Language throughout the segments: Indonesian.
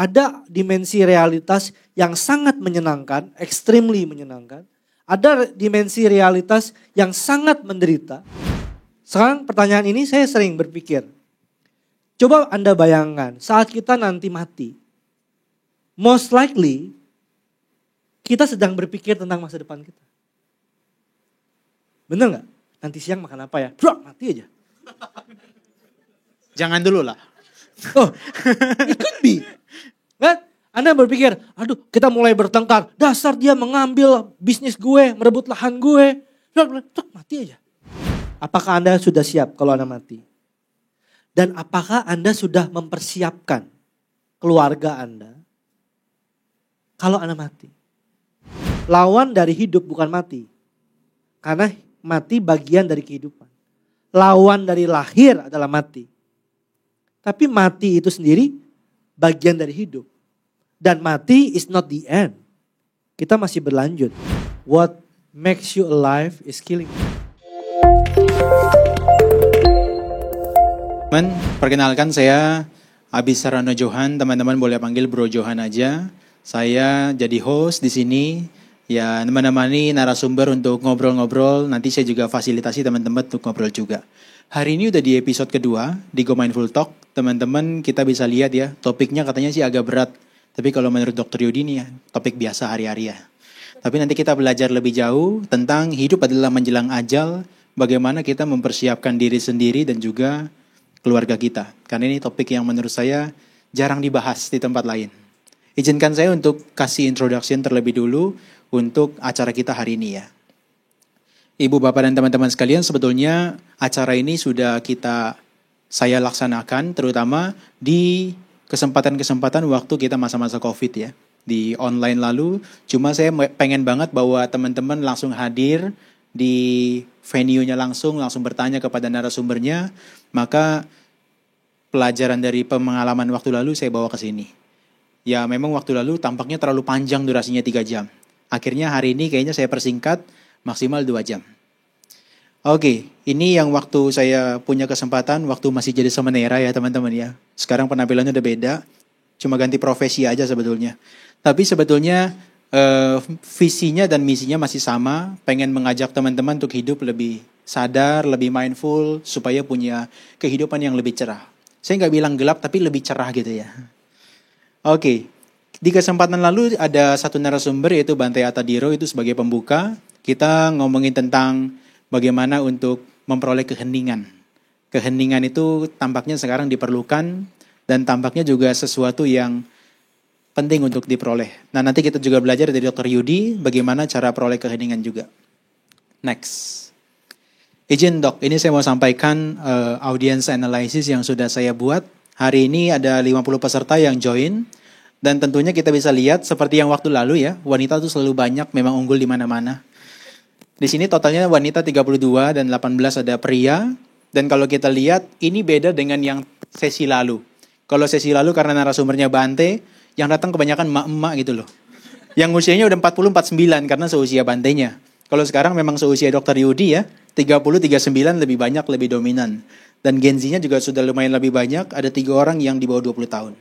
Ada dimensi realitas yang sangat menyenangkan, extremely menyenangkan. Ada dimensi realitas yang sangat menderita. Sekarang pertanyaan ini saya sering berpikir. Coba Anda bayangkan saat kita nanti mati. Most likely kita sedang berpikir tentang masa depan kita. Bener gak? Nanti siang makan apa ya? Bro, mati aja. Jangan dulu lah. Oh, it could be. Kan? Anda berpikir, aduh kita mulai bertengkar. Dasar dia mengambil bisnis gue, merebut lahan gue. Bro, mati aja. Apakah Anda sudah siap kalau Anda mati? Dan apakah Anda sudah mempersiapkan keluarga Anda kalau Anda mati? Lawan dari hidup bukan mati. Karena mati bagian dari kehidupan. Lawan dari lahir adalah mati. Tapi mati itu sendiri bagian dari hidup. Dan mati is not the end. Kita masih berlanjut. What makes you alive is killing you. Teman, perkenalkan saya Abisarano Johan, teman-teman boleh panggil Bro Johan aja. Saya jadi host di sini, ya menemani narasumber untuk ngobrol-ngobrol. Nanti saya juga fasilitasi teman-teman untuk ngobrol juga. Hari ini udah di episode kedua di Go Mindful Talk. Teman-teman kita bisa lihat ya, topiknya katanya sih agak berat. Tapi kalau menurut Dr. Yudi nih ya, topik biasa hari-hari ya. Tapi nanti kita belajar lebih jauh tentang hidup adalah menjelang ajal. Bagaimana kita mempersiapkan diri sendiri dan juga keluarga kita. Karena ini topik yang menurut saya jarang dibahas di tempat lain. Izinkan saya untuk kasih introduction terlebih dulu untuk acara kita hari ini ya. Ibu, Bapak, dan teman-teman sekalian, sebetulnya acara ini sudah saya laksanakan terutama di kesempatan-kesempatan waktu kita masa-masa COVID ya. Di online lalu, cuma saya pengen banget bahwa teman-teman langsung hadir di venue-nya langsung bertanya kepada narasumbernya, maka pelajaran dari pengalaman waktu lalu saya bawa ke sini. Ya memang waktu lalu tampaknya terlalu panjang durasinya 3 jam. Akhirnya hari ini kayaknya saya persingkat maksimal 2 jam. Oke, ini yang waktu saya punya kesempatan, waktu masih jadi semenera ya teman-teman ya. Sekarang penampilannya udah beda, cuma ganti profesi aja sebetulnya. Tapi sebetulnya visinya dan misinya masih sama, pengen mengajak teman-teman untuk hidup lebih sadar, lebih mindful, supaya punya kehidupan yang lebih cerah. Saya nggak bilang gelap, tapi lebih cerah gitu ya. Oke, di kesempatan lalu ada satu narasumber yaitu Bante Atadhiro, itu sebagai pembuka. Kita ngomongin tentang bagaimana untuk memperoleh keheningan. Keheningan itu tampaknya sekarang diperlukan dan tampaknya juga sesuatu yang penting untuk diperoleh. Nah nanti kita juga belajar dari Dr. Yudi bagaimana cara peroleh keheningan juga. Next. Izin dok, ini saya mau sampaikan audience analysis yang sudah saya buat. Hari ini ada 50 peserta yang join. Dan tentunya kita bisa lihat seperti yang waktu lalu ya, wanita itu selalu banyak, memang unggul di mana-mana. Di sini totalnya wanita 32 dan 18 ada pria. Dan kalau kita lihat ini beda dengan yang sesi lalu. Kalau sesi lalu karena narasumbernya Bante, yang datang kebanyakan emak-emak gitu loh. Yang usianya udah 40-49 karena seusia Bantenya. Kalau sekarang memang seusia Dr. Yudi ya, 30-39 lebih banyak, lebih dominan. Dan Gen Z-nya juga sudah lumayan lebih banyak, ada 3 orang yang di bawah 20 tahun.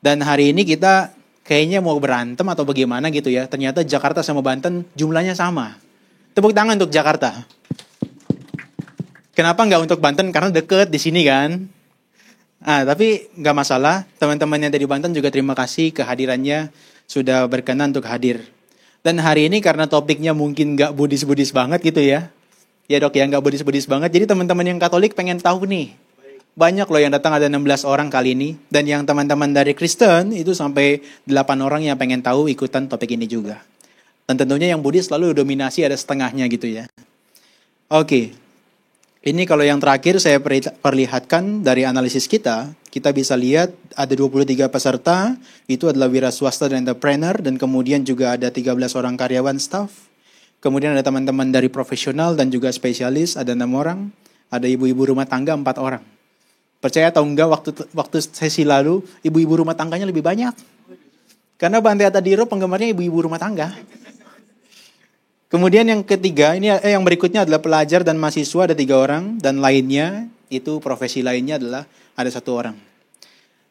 Dan hari ini kita kayaknya mau berantem atau bagaimana gitu ya. Ternyata Jakarta sama Banten jumlahnya sama. Tepuk tangan untuk Jakarta. Kenapa nggak untuk Banten? Karena deket di sini kan. Tapi nggak masalah. Teman-teman yang dari Banten juga terima kasih kehadirannya sudah berkenan untuk hadir. Dan hari ini karena topiknya mungkin nggak budis-budis banget gitu ya. Ya dok ya, nggak budis-budis banget. Jadi teman-teman yang Katolik pengen tahu nih. Banyak loh yang datang, ada 16 orang kali ini. Dan yang teman-teman dari Kristen itu sampai 8 orang yang pengen tahu ikutan topik ini juga. Dan tentunya yang Buddhis selalu dominasi, ada setengahnya gitu ya. Oke. Ini kalau yang terakhir saya perlihatkan dari analisis kita bisa lihat ada 23 peserta, itu adalah wira swasta dan entrepreneur, dan kemudian juga ada 13 orang karyawan staff. Kemudian ada teman-teman dari profesional dan juga spesialis, ada 6 orang. Ada ibu-ibu rumah tangga 4 orang. Percaya atau enggak, waktu sesi lalu ibu-ibu rumah tangganya lebih banyak. Karena Bante Atadhiro penggemarnya ibu-ibu rumah tangga. Kemudian yang ketiga, yang berikutnya adalah pelajar dan mahasiswa, ada 3 orang. Dan lainnya, itu profesi lainnya adalah ada 1 orang.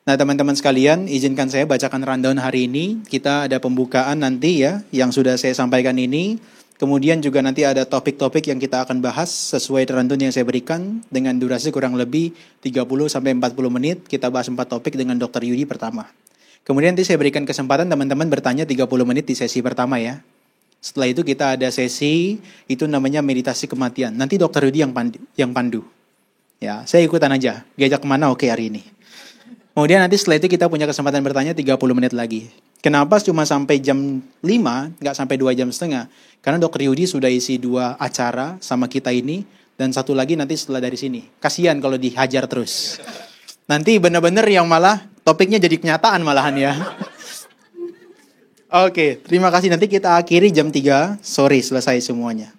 Nah teman-teman sekalian, izinkan saya bacakan rundown hari ini. Kita ada pembukaan nanti ya, yang sudah saya sampaikan ini. Kemudian juga nanti ada topik-topik yang kita akan bahas sesuai rundown yang saya berikan. Dengan durasi kurang lebih 30-40 menit. Kita bahas 4 topik dengan Dr. Yudi pertama. Kemudian nanti saya berikan kesempatan teman-teman bertanya 30 menit di sesi pertama ya. Setelah itu kita ada sesi, itu namanya meditasi kematian. Nanti Dr. Yudi yang pandu. Ya, saya ikutan aja. Diajak kemana? Oke hari ini. Kemudian nanti setelah itu kita punya kesempatan bertanya 30 menit lagi. Kenapa cuma sampai jam 5, nggak sampai 2 jam setengah? Karena Dr. Yudi sudah isi 2 acara sama kita ini, dan satu lagi nanti setelah dari sini. Kasihan kalau dihajar terus. Nanti benar-benar yang malah topiknya jadi kenyataan malahan ya. Oke, terima kasih. Nanti kita akhiri jam 3 sore selesai semuanya.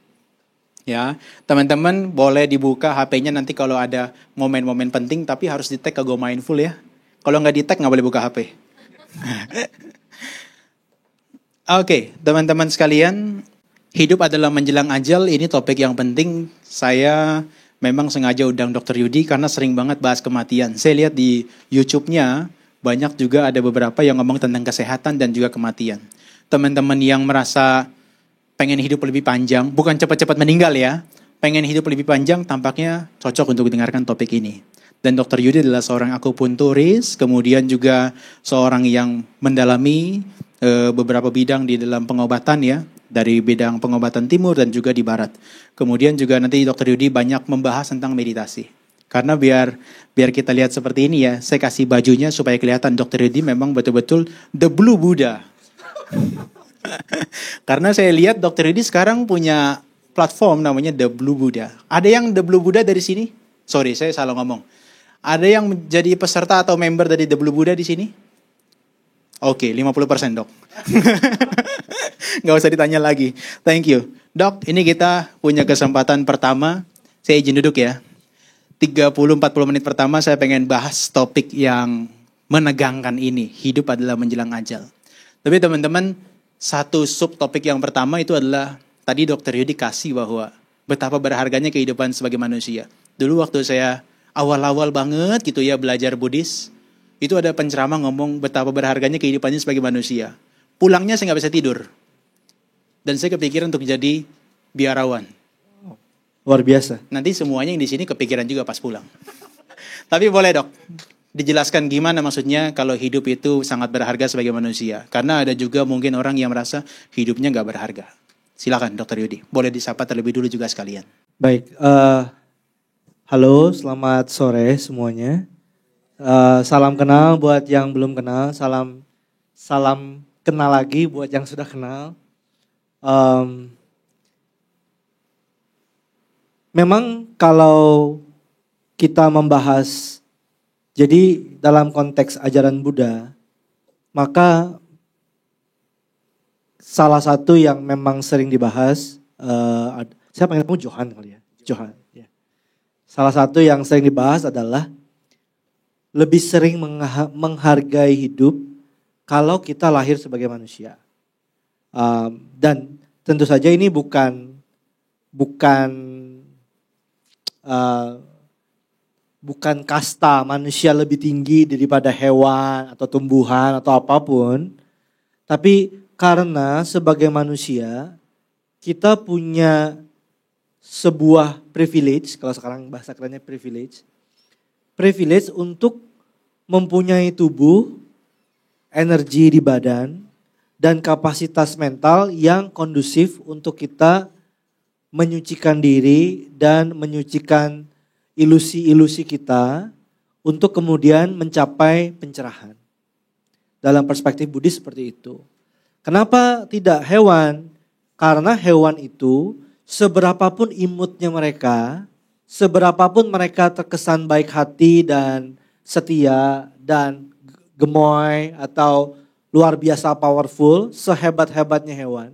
Ya, teman-teman boleh dibuka HP-nya nanti kalau ada momen-momen penting, tapi harus di-tag ke Go Mindful ya. Kalau nggak di-tag nggak boleh buka HP. Oke, teman-teman sekalian, hidup adalah menjelang ajal. Ini topik yang penting. Saya memang sengaja undang Dr. Yudi karena sering banget bahas kematian. Saya lihat di YouTube-nya, banyak juga ada beberapa yang ngomong tentang kesehatan dan juga kematian. Teman-teman yang merasa pengen hidup lebih panjang, bukan cepat-cepat meninggal ya, pengen hidup lebih panjang, tampaknya cocok untuk mendengarkan topik ini. Dan Dr. Yudi adalah seorang akupunturis, kemudian juga seorang yang mendalami beberapa bidang di dalam pengobatan ya, dari bidang pengobatan timur dan juga di barat. Kemudian juga nanti Dr. Yudi banyak membahas tentang meditasi. Karena biar kita lihat seperti ini ya, saya kasih bajunya supaya kelihatan Dr. Yudi memang betul-betul the blue Buddha. Karena saya lihat Dr. Yudi sekarang punya platform namanya The Blue Buddha. Ada yang The Blue Buddha dari sini? Sorry, saya salah ngomong. Ada yang menjadi peserta atau member dari The Blue Buddha di sini? Oke, 50% dok. Gak usah ditanya lagi. Thank you. Dok, ini kita punya kesempatan pertama. Saya izin duduk ya. 30-40 menit pertama saya pengen bahas topik yang menegangkan ini. Hidup adalah menjelang ajal. Tapi teman-teman, satu subtopik yang pertama itu adalah, tadi Dr. Yudi kasih bahwa betapa berharganya kehidupan sebagai manusia. Dulu waktu saya awal-awal banget gitu ya belajar Buddhis, itu ada penceramah ngomong betapa berharganya kehidupannya sebagai manusia. Pulangnya saya gak bisa tidur. Dan saya kepikiran untuk jadi biarawan. Luar biasa. Nanti semuanya yang di sini kepikiran juga pas pulang. Tapi boleh dok, dijelaskan gimana maksudnya kalau hidup itu sangat berharga sebagai manusia. Karena ada juga mungkin orang yang merasa hidupnya gak berharga. Silakan Dr. Yudi, boleh disapa terlebih dulu juga sekalian. Baik, halo selamat sore semuanya. Salam kenal buat yang belum kenal, salam kenal lagi buat yang sudah kenal. Memang kalau kita membahas, jadi dalam konteks ajaran Buddha, maka salah satu yang memang sering dibahas, saya panggil kamu Johan kali ya, Johan. Ya. Salah satu yang sering dibahas adalah lebih sering menghargai hidup kalau kita lahir sebagai manusia. Dan tentu saja ini bukan kasta manusia lebih tinggi daripada hewan atau tumbuhan atau apapun. Tapi karena sebagai manusia kita punya sebuah privilege, kalau sekarang bahasa kerennya privilege untuk mempunyai tubuh, energi di badan, dan kapasitas mental yang kondusif untuk kita menyucikan diri dan menyucikan ilusi-ilusi kita untuk kemudian mencapai pencerahan. Dalam perspektif Buddhis seperti itu. Kenapa tidak hewan? Karena hewan itu seberapapun imutnya mereka, seberapapun mereka terkesan baik hati dan setia dan gemoy atau luar biasa powerful, sehebat-hebatnya hewan,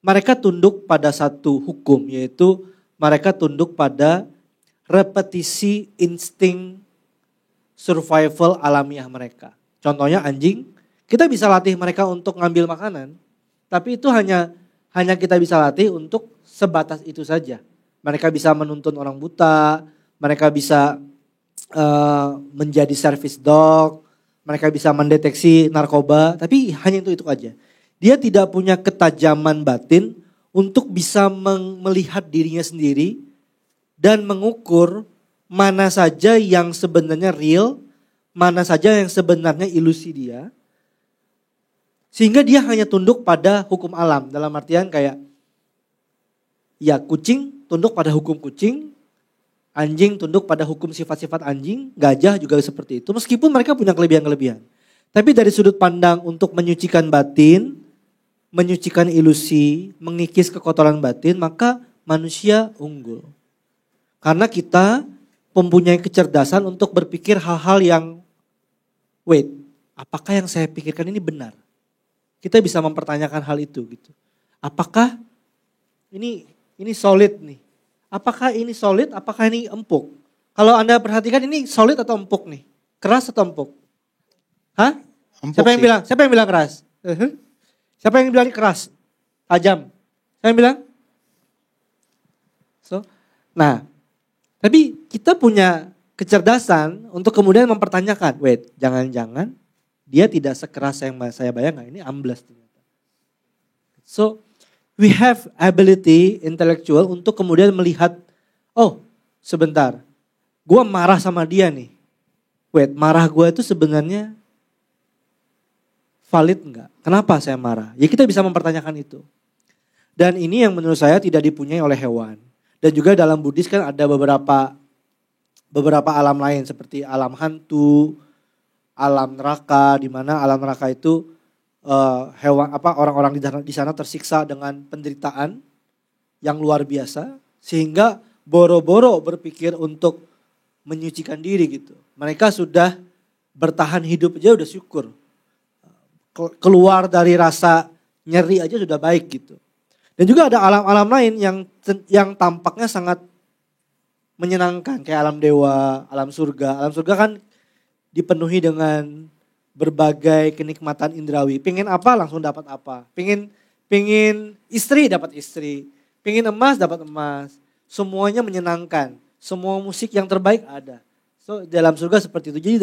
mereka tunduk pada satu hukum, yaitu mereka tunduk pada repetisi insting survival alamiah mereka. Contohnya anjing, kita bisa latih mereka untuk ngambil makanan, tapi itu hanya kita bisa latih untuk sebatas itu saja. Mereka bisa menuntun orang buta, mereka bisa menjadi service dog, mereka bisa mendeteksi narkoba, tapi hanya itu aja. Dia tidak punya ketajaman batin untuk bisa melihat dirinya sendiri dan mengukur mana saja yang sebenarnya real, mana saja yang sebenarnya ilusi dia. Sehingga dia hanya tunduk pada hukum alam. Dalam artian kayak, ya kucing tunduk pada hukum kucing, anjing tunduk pada hukum sifat-sifat anjing, gajah juga seperti itu. Meskipun mereka punya kelebihan-kelebihan. Tapi dari sudut pandang untuk menyucikan batin, menyucikan ilusi, mengikis kekotoran batin, maka manusia unggul. Karena kita mempunyai kecerdasan untuk berpikir hal-hal yang, wait, apakah yang saya pikirkan ini benar? Kita bisa mempertanyakan hal itu gitu. Apakah ini solid nih? Apakah ini solid? Apakah ini empuk? Kalau Anda perhatikan ini solid atau empuk nih? Keras atau empuk? Hah? Empuk Siapa yang sih. bilang? Siapa yang bilang keras? Siapa yang bilang keras? Tajam. Siapa yang bilang? Nah, tapi kita punya kecerdasan untuk kemudian mempertanyakan, wait, jangan-jangan dia tidak sekeras yang saya bayangkan, ini amblas ternyata. So, we have ability intellectual untuk kemudian melihat, oh sebentar, gue marah sama dia nih. Wait, marah gue itu sebenarnya valid enggak? Kenapa saya marah? Ya kita bisa mempertanyakan itu. Dan ini yang menurut saya tidak dipunyai oleh hewan. Dan juga dalam Buddhis kan ada beberapa alam lain seperti alam hantu, alam neraka, di mana alam neraka itu orang-orang di sana tersiksa dengan penderitaan yang luar biasa sehingga boro-boro berpikir untuk menyucikan diri gitu. Mereka sudah bertahan hidup aja udah syukur. Keluar dari rasa nyeri aja sudah baik gitu. Dan juga ada alam-alam lain yang tampaknya sangat menyenangkan kayak alam dewa, alam surga. Alam surga kan dipenuhi dengan berbagai kenikmatan indrawi. Pengen apa langsung dapat apa. Pengen istri dapat istri. Pengen emas dapat emas. Semuanya menyenangkan. Semua musik yang terbaik ada. So dalam surga seperti itu. Jadi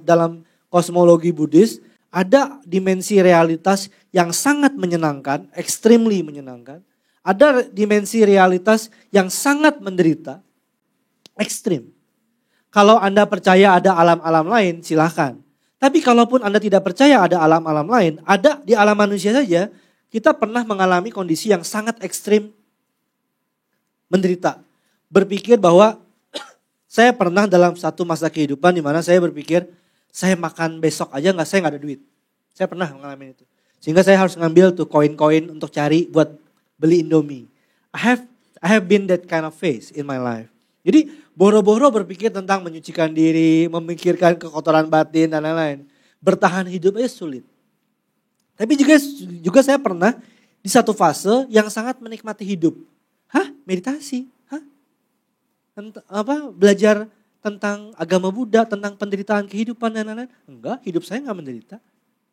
dalam kosmologi Buddhis ada dimensi realitas yang sangat menyenangkan, extremely menyenangkan. Ada dimensi realitas yang sangat menderita, ekstrim. Kalau Anda percaya ada alam-alam lain, silahkan. Tapi kalaupun Anda tidak percaya ada alam-alam lain, ada di alam manusia saja, kita pernah mengalami kondisi yang sangat ekstrim, menderita. Berpikir bahwa saya pernah dalam satu masa kehidupan di mana saya berpikir, saya makan besok aja saya nggak ada duit. Saya pernah mengalami itu. Sehingga saya harus ngambil tuh koin-koin untuk cari buat beli Indomie. I have been that kind of phase in my life. Jadi boro-boro berpikir tentang menyucikan diri, memikirkan kekotoran batin dan lain-lain. Bertahan hidup aja sulit. Tapi juga saya pernah di satu fase yang sangat menikmati hidup. Meditasi? Belajar tentang agama Buddha, tentang penderitaan kehidupan dan lain-lain. Enggak, hidup saya enggak menderita.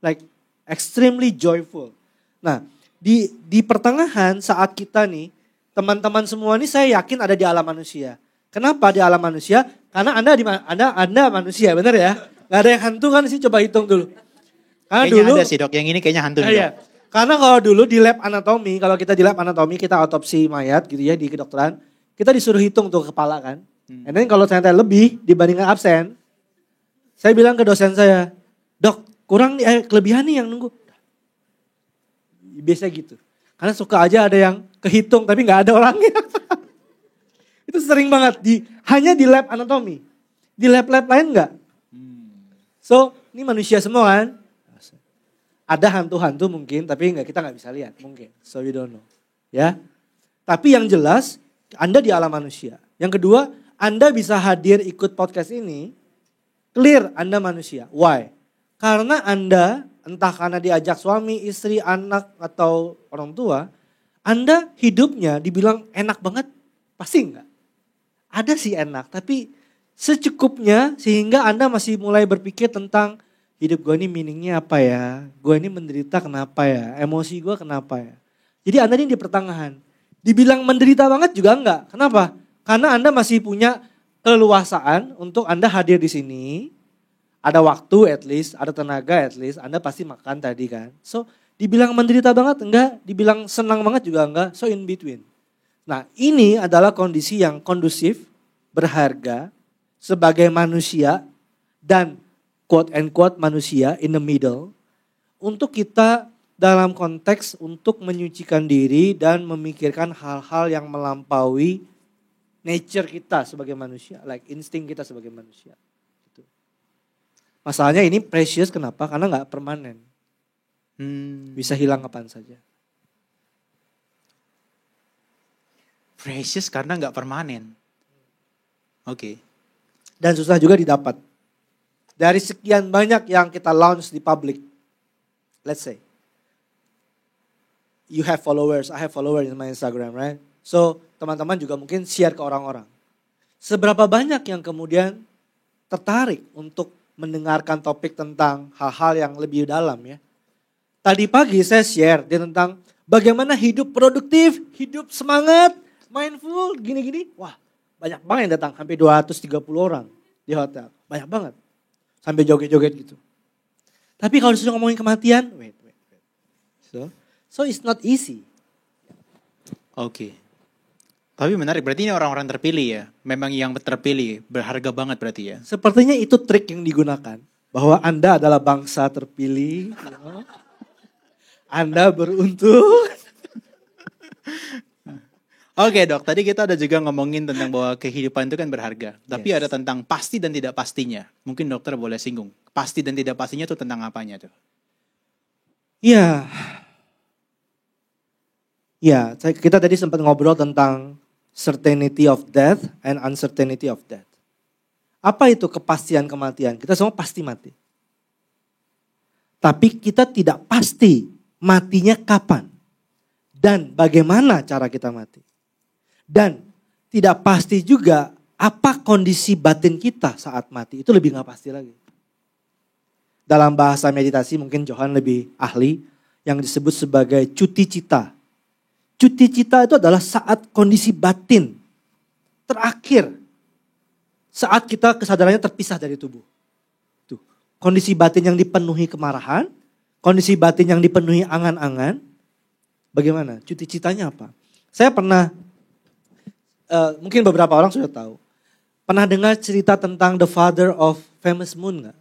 Like extremely joyful. Nah, di pertengahan saat kita nih, teman-teman semua nih saya yakin ada di alam manusia. Kenapa di alam manusia? Karena Anda manusia, benar ya? Gak ada yang hantu kan sih, coba hitung dulu. Karena Kayaknya dulu, ada sih dok, yang ini kayaknya hantu nih dok. iya. Karena kalau dulu di lab anatomi, kalau kita di lab anatomi kita otopsi mayat gitu ya di kedokteran, kita disuruh hitung tuh kepala kan. And then kalau ternyata lebih dibandingkan absen, saya bilang ke dosen saya, dok kurang nih, kelebihan nih yang nunggu. Biasa gitu. Karena suka aja ada yang kehitung tapi gak ada orangnya. Itu sering banget, hanya di lab anatomi. Di lab-lab lain enggak. So ini manusia semua kan. Ada hantu-hantu mungkin tapi kita gak bisa lihat mungkin. So we don't know. Ya. Tapi yang jelas Anda di alam manusia. Yang kedua, Anda bisa hadir ikut podcast ini, clear Anda manusia. Why? Karena Anda, entah karena diajak suami, istri, anak, atau orang tua, Anda hidupnya dibilang enak banget, pasti enggak? Ada sih enak, tapi secukupnya sehingga Anda masih mulai berpikir tentang hidup gue ini meaningnya apa ya? Gue ini menderita kenapa ya? Emosi gue kenapa ya? Jadi Anda ini di pertengahan. Dibilang menderita banget juga enggak. Kenapa? Karena Anda masih punya keleluasaan untuk Anda hadir di sini. ada waktu at least, ada tenaga at least, Anda pasti makan tadi kan. So dibilang menderita banget enggak, dibilang senang banget juga enggak, so in between. Nah ini adalah kondisi yang kondusif, berharga, sebagai manusia dan quote and quote manusia in the middle. Untuk kita dalam konteks untuk menyucikan diri dan memikirkan hal-hal yang melampaui nature kita sebagai manusia, like insting kita sebagai manusia. Gitu. Masalahnya ini precious kenapa? Karena nggak permanen. Bisa hilang kapan saja. Precious karena nggak permanen. Oke. Dan susah juga didapat. Dari sekian banyak yang kita launch di public, let's say, you have followers, I have followers in my Instagram, right? So teman-teman juga mungkin share ke orang-orang. Seberapa banyak yang kemudian tertarik untuk mendengarkan topik tentang hal-hal yang lebih dalam ya. Tadi pagi saya share tentang bagaimana hidup produktif, hidup semangat, mindful, gini-gini. Wah banyak banget yang datang, hampir 230 orang di hotel. Banyak banget. Sampai joget-joget gitu. Tapi kalau disuruh ngomongin kematian, wait. So it's not easy. Oke. Tapi menarik, berarti ini orang-orang terpilih ya. Memang yang terpilih, berharga banget berarti ya. Sepertinya itu trik yang digunakan. Bahwa Anda adalah bangsa terpilih. Anda beruntung. Oke dok, tadi kita ada juga ngomongin tentang bahwa kehidupan itu kan berharga. Tapi ada tentang pasti dan tidak pastinya. Mungkin dokter boleh singgung. Pasti dan tidak pastinya itu tentang apanya tuh? Ya, kita tadi sempat ngobrol tentang certainty of death and uncertainty of death. Apa itu kepastian kematian? Kita semua pasti mati. Tapi kita tidak pasti matinya kapan dan bagaimana cara kita mati. Dan tidak pasti juga apa kondisi batin kita saat mati. Itu lebih gak pasti lagi. Dalam bahasa meditasi mungkin Johan lebih ahli yang disebut sebagai cuti cita. Cuti cita itu adalah saat kondisi batin terakhir. Saat kita kesadarannya terpisah dari tubuh. Tuh, kondisi batin yang dipenuhi kemarahan, kondisi batin yang dipenuhi angan-angan. Bagaimana? Cuti citanya apa? Saya pernah, mungkin beberapa orang sudah tahu. Pernah dengar cerita tentang The Father of Famous Moon gak?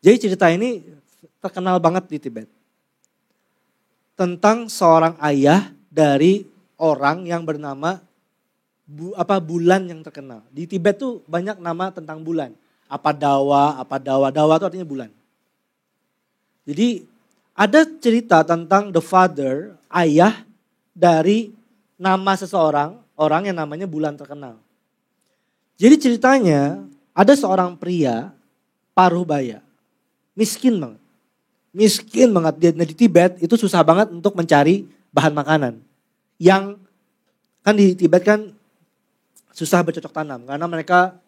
Jadi cerita ini terkenal banget di Tibet. Tentang seorang ayah dari orang yang bernama bulan yang terkenal. Di Tibet tuh banyak nama tentang bulan. Apa dawa itu artinya bulan. Jadi ada cerita tentang the father, ayah dari nama seseorang, orang yang namanya bulan terkenal. Jadi ceritanya ada seorang pria paruh baya, miskin banget. Miskin banget, di Tibet itu susah banget untuk mencari bahan makanan. Yang kan di Tibet kan susah bercocok tanam karena mereka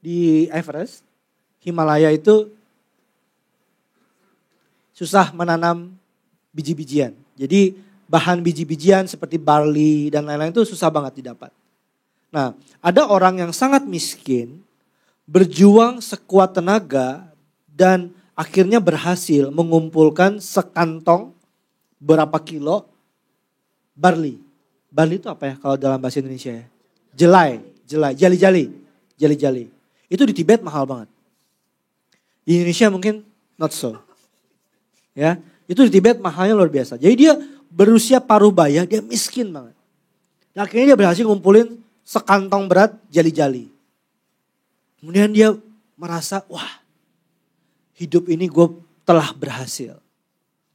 di Everest, Himalaya itu susah menanam biji-bijian. Jadi bahan biji-bijian seperti barley dan lain-lain itu susah banget didapat. Nah, ada orang yang sangat miskin, berjuang sekuat tenaga dan akhirnya berhasil mengumpulkan sekantong berapa kilo barley. Barley itu apa ya kalau dalam bahasa Indonesia ya? Jali-jali. Itu di Tibet mahal banget. Di Indonesia mungkin not so. Ya, itu di Tibet mahalnya luar biasa. Jadi dia berusia paruh baya, dia miskin banget. Dan akhirnya dia berhasil ngumpulin sekantong berat jali-jali. Kemudian dia merasa, wah, hidup ini gue telah berhasil.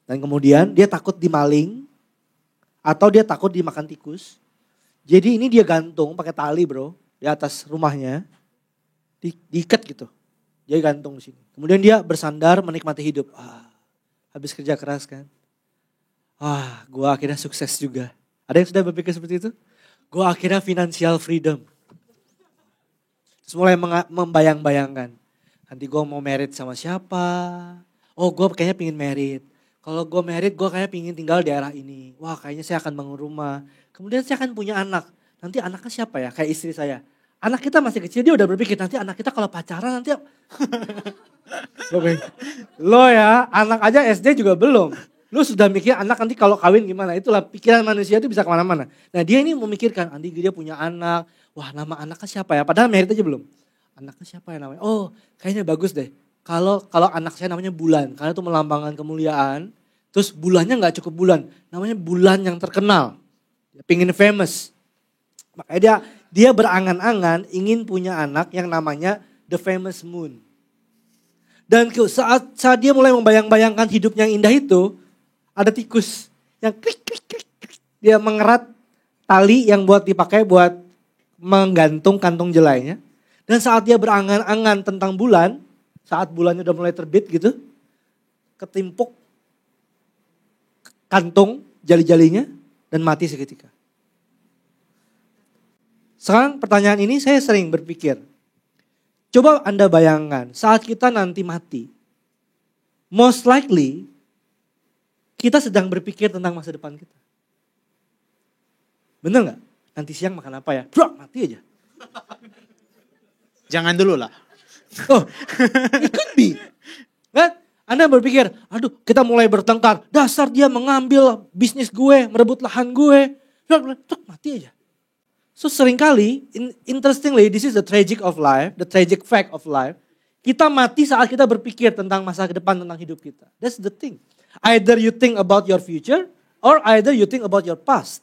Dan kemudian dia takut dimaling atau dia takut dimakan tikus. Jadi ini dia gantung pakai tali bro di atas rumahnya, diikat gitu. Dia gantung di sini. Kemudian dia bersandar menikmati hidup. Habis kerja keras kan. Gue akhirnya sukses juga. Ada yang sudah berpikir seperti itu? Gue akhirnya financial freedom. Terus mulai membayang-bayangkan. Nanti gue mau married sama siapa? Oh gue kayaknya pingin married. Kalau gue married gue kayaknya pingin tinggal di daerah ini. Wah kayaknya saya akan bangun rumah. Kemudian saya akan punya anak. Nanti anaknya siapa ya? Kayak istri saya. Anak kita masih kecil, dia udah berpikir nanti anak kita kalau pacaran nanti. Lo ya, anak aja SD juga belum. Lu sudah mikir anak nanti kalau kawin gimana. Itulah pikiran manusia itu bisa kemana-mana. Nah dia ini memikirkan, nanti dia punya anak. Wah nama anaknya siapa ya? Padahal merit aja belum. Anaknya siapa ya namanya? Oh kayaknya bagus deh. Kalau anak saya namanya Bulan. Karena itu melambangkan kemuliaan. Terus bulannya gak cukup bulan. Namanya Bulan yang terkenal. Dia pingin famous. Makanya dia berangan-angan ingin punya anak yang namanya The Famous Moon. Dan saat dia mulai membayang-bayangkan hidup yang indah itu, ada tikus yang klik, klik, klik, klik. Dia mengerat tali yang buat dipakai buat menggantung kantung jelainya. Dan saat dia berangan-angan tentang bulan, saat bulannya udah mulai terbit gitu, ketimpuk kantung jali-jalinya dan mati seketika. Sekarang pertanyaan ini saya sering berpikir. Coba Anda bayangkan saat kita nanti mati. Most likely kita sedang berpikir tentang masa depan kita. Bener gak? Nanti siang makan apa ya? Bro, mati aja. Jangan dulu lah. Oh, it could be. Kan? Anda berpikir, aduh kita mulai bertengkar. Dasar dia mengambil bisnis gue, merebut lahan gue. Bro, mati aja. So seringkali, interestingly, this is the tragic of life, the tragic fact of life. Kita mati saat kita berpikir tentang masa depan, tentang hidup kita. That's the thing. Either you think about your future, or either you think about your past.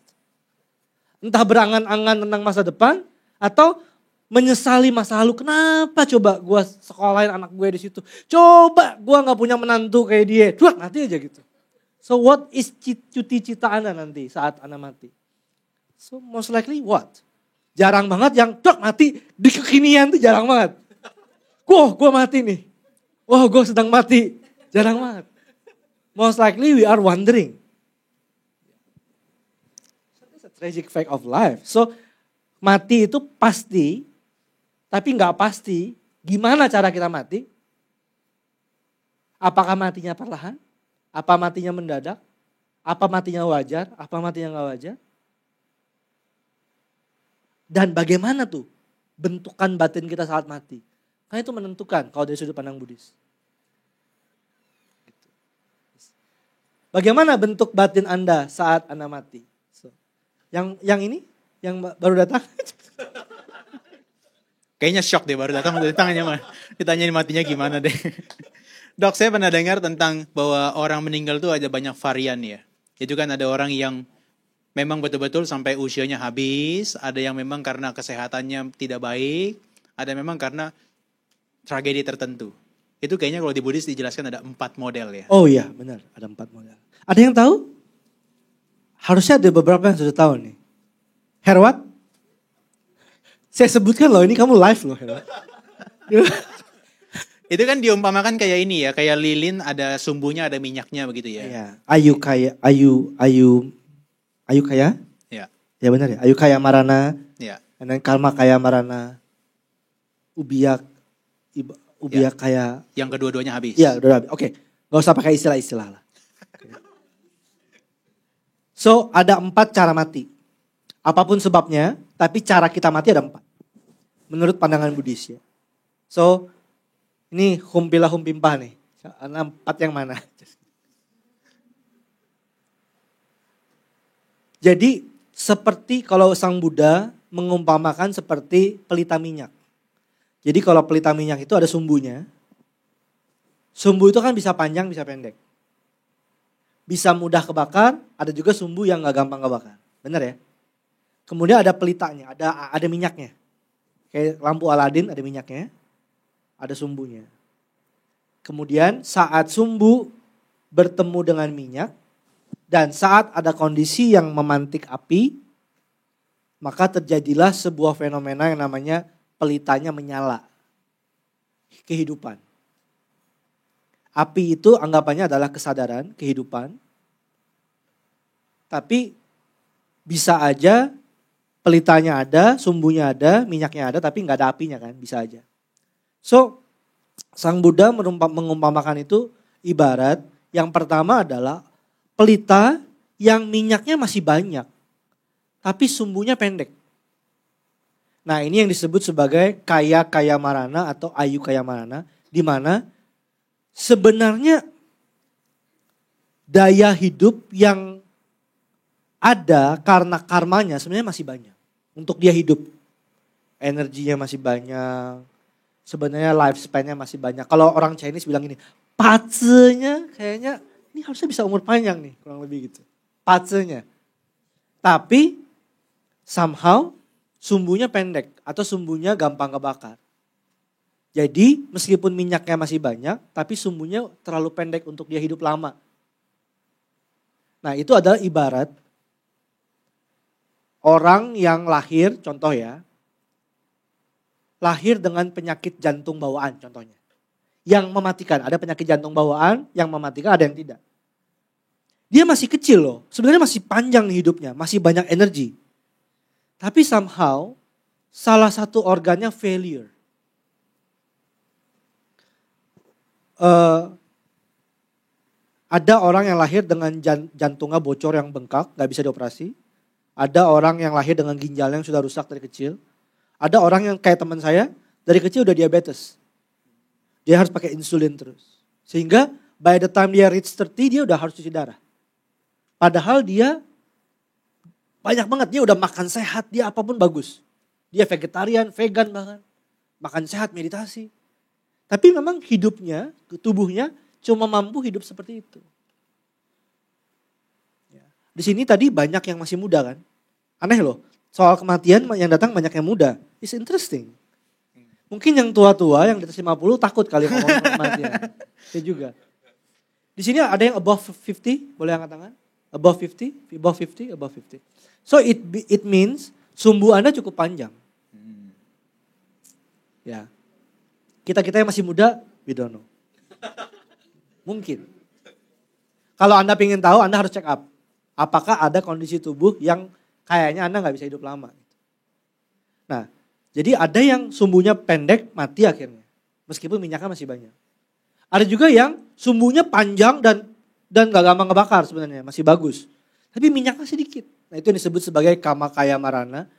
Entah berangan-angan tentang masa depan, atau menyesali masa lalu. Kenapa coba gue sekolahin anak gue di situ? Coba gue gak punya menantu kayak dia. Duh, mati aja gitu. So what is cita Anda nanti saat Anda mati? So most likely what? Jarang banget yang mati di kekinian tuh jarang banget. Gue mati nih. Wah gue sedang mati. Jarang banget. Most likely we are wondering. It's a tragic fact of life. So mati itu pasti, tapi gak pasti gimana cara kita mati. Apakah matinya perlahan? Apa matinya mendadak? Apa matinya wajar? Apa matinya gak wajar? Dan bagaimana tuh bentukan batin kita saat mati. Karena itu menentukan kalau dari sudut pandang Buddhis. Bagaimana bentuk batin Anda saat Anda mati? So, yang ini, yang baru datang. Kayaknya shock deh baru datang ditanyain matinya gimana deh. Dok, saya pernah dengar tentang bahwa orang meninggal tuh ada banyak varian ya. Itu kan ada orang yang memang betul-betul sampai usianya habis, ada yang memang karena kesehatannya tidak baik, ada memang karena tragedi tertentu. Itu kayaknya kalau di Buddhis dijelaskan ada 4 model ya. Oh iya benar, ada 4 model. Ada yang tahu? Harusnya ada beberapa yang sudah tahu nih. Herwat? Saya sebutkan loh, ini kamu live loh Herwat. Itu kan diumpamakan kayak ini ya, kayak lilin ada sumbunya, ada minyaknya begitu ya. Iya. Ayu Kaya? Ya. Ya benar ya. Ayu Kaya Marana. Ya. Dan Karma Kaya Marana. Ubiak Ya. Kaya. Yang kedua-duanya habis. Iya, udah habis. Oke. Gak usah pakai istilah-istilah lah. So, ada 4 cara mati. Apapun sebabnya, tapi cara kita mati ada 4. Menurut pandangan Buddhis ya. So, ini humpilah humpimpah nih. 4 yang mana? Jadi seperti kalau Sang Buddha mengumpamakan seperti pelita minyak. Jadi kalau pelita minyak itu ada sumbunya. Sumbu itu kan bisa panjang bisa pendek. Bisa mudah kebakar, ada juga sumbu yang gak gampang kebakar. Benar ya? Kemudian ada pelitanya, ada minyaknya. Kayak lampu Aladin ada minyaknya, ada sumbunya. Kemudian saat sumbu bertemu dengan minyak, dan saat ada kondisi yang memantik api, maka terjadilah sebuah fenomena yang namanya pelitanya menyala. Kehidupan. Api itu anggapannya adalah kesadaran, kehidupan. Tapi bisa aja pelitanya ada, sumbunya ada, minyaknya ada, tapi nggak ada apinya kan, bisa aja. So, Sang Buddha mengumpamakan itu ibarat yang pertama adalah pelita yang minyaknya masih banyak, tapi sumbunya pendek. Nah ini yang disebut sebagai kaya marana atau ayu kaya marana. Di mana sebenarnya daya hidup yang ada karena karmanya sebenarnya masih banyak. Untuk dia hidup. Energinya masih banyak. Sebenarnya lifespan-nya masih banyak. Kalau orang Chinese bilang gini, patsenya kayaknya ini harusnya bisa umur panjang nih. Kurang lebih gitu. Patsenya. Tapi somehow sumbunya pendek atau sumbunya gampang kebakar. Jadi meskipun minyaknya masih banyak, tapi sumbunya terlalu pendek untuk dia hidup lama. Nah itu adalah ibarat orang yang lahir, contoh ya, lahir dengan penyakit jantung bawaan contohnya. Yang mematikan, ada penyakit jantung bawaan, yang mematikan ada yang tidak. Dia masih kecil loh, sebenarnya masih panjang nih hidupnya, masih banyak energi. Tapi somehow salah satu organnya failure. Ada orang yang lahir dengan jantungnya bocor yang bengkak, gak bisa dioperasi. Ada orang yang lahir dengan ginjalnya yang sudah rusak dari kecil. Ada orang yang kayak teman saya, dari kecil udah diabetes. Dia harus pakai insulin terus. Sehingga by the time dia reach 30, dia udah harus cuci darah. Padahal dia banyak banget, dia udah makan sehat, dia apapun bagus. Dia vegetarian, vegan bahkan. Makan sehat, meditasi. Tapi memang hidupnya, tubuhnya cuma mampu hidup seperti itu. Di sini tadi banyak yang masih muda kan. Aneh loh, soal kematian yang datang banyak yang muda. It's interesting. Mungkin yang tua-tua, yang di atas 50 takut kali ngomong kematian. Saya juga. Di sini ada yang above 50, boleh angkat tangan? Above 50, above 50, above 50. So it means sumbu Anda cukup panjang. Ya. Kita-kita yang masih muda, we don't know. Mungkin. Kalau Anda ingin tahu, Anda harus check up. Apakah ada kondisi tubuh yang kayaknya Anda gak bisa hidup lama. Nah, jadi ada yang sumbunya pendek, mati akhirnya. Meskipun minyaknya masih banyak. Ada juga yang sumbunya panjang dan gak gampang ngebakar sebenarnya, masih bagus. Tapi minyaknya sedikit. Nah itu yang disebut sebagai kama kaya marana.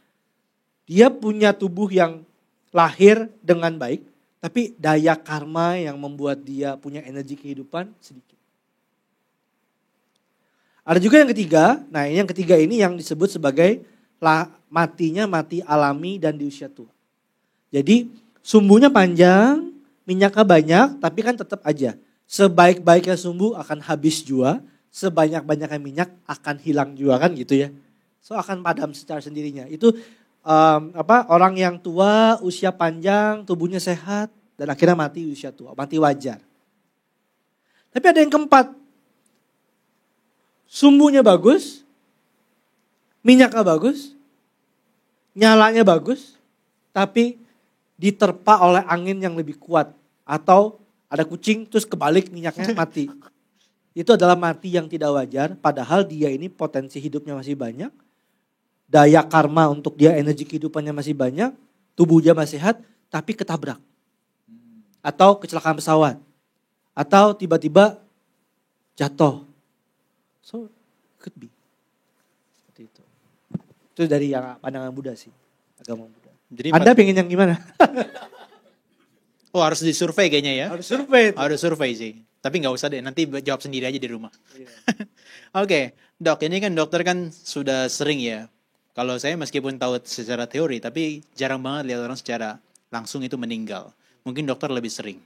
Dia punya tubuh yang lahir dengan baik, tapi daya karma yang membuat dia punya energi kehidupan sedikit. Ada juga yang ketiga, nah yang ketiga ini yang disebut sebagai matinya mati alami dan di usia tua. Jadi sumbunya panjang, minyaknya banyak, tapi kan tetap aja. Sebaik-baiknya sumbu akan habis jua, sebanyak-banyaknya minyak akan hilang jua kan gitu ya. So akan padam secara sendirinya. Itu orang yang tua, usia panjang, tubuhnya sehat, dan akhirnya mati usia tua, mati wajar. Tapi ada yang keempat, sumbunya bagus, minyaknya bagus, nyalanya bagus, tapi diterpa oleh angin yang lebih kuat. Atau ada kucing terus kebalik minyaknya mati. Itu adalah mati yang tidak wajar, padahal dia ini potensi hidupnya masih banyak. Daya karma untuk dia, energi kehidupannya masih banyak, tubuhnya masih sehat, tapi ketabrak. Atau kecelakaan pesawat. Atau tiba-tiba jatuh. So, could be. Seperti itu. Itu dari yang pandangan Buddha sih, agama Buddha. Jadi Anda pengen yang gimana? Oh harus disurvei kayaknya ya. Harus survei. Harus survei sih. Tapi gak usah deh, nanti jawab sendiri aja di rumah. Iya. Oke, dok ini kan dokter kan sudah sering ya. Kalau saya meskipun tahu secara teori, tapi jarang banget lihat orang secara langsung itu meninggal. Mungkin dokter lebih sering.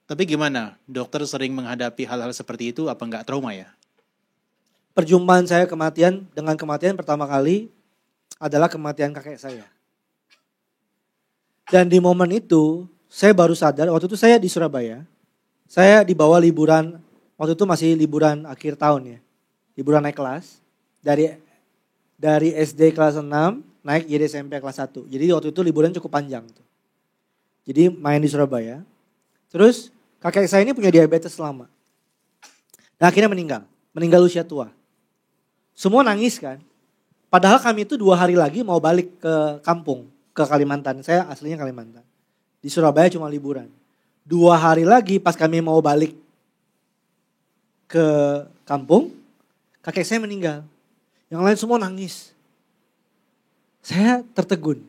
Tapi gimana? Dokter sering menghadapi hal-hal seperti itu, apa nggak trauma ya? Perjumpaan saya dengan kematian pertama kali adalah kematian kakek saya. Dan di momen itu, saya baru sadar, waktu itu saya di Surabaya. Saya dibawa liburan, waktu itu masih liburan akhir tahun ya. Liburan naik kelas, dari SD kelas 6 naik jadi SMP kelas 1. Jadi waktu itu liburan cukup panjang. Jadi main di Surabaya. Terus kakek saya ini punya diabetes lama. Dan akhirnya meninggal usia tua. Semua nangis kan. Padahal kami itu 2 hari lagi mau balik ke kampung, ke Kalimantan. Saya aslinya Kalimantan. Di Surabaya cuma liburan. 2 hari lagi pas kami mau balik ke kampung, kakek saya meninggal. Yang lain semua nangis. Saya tertegun.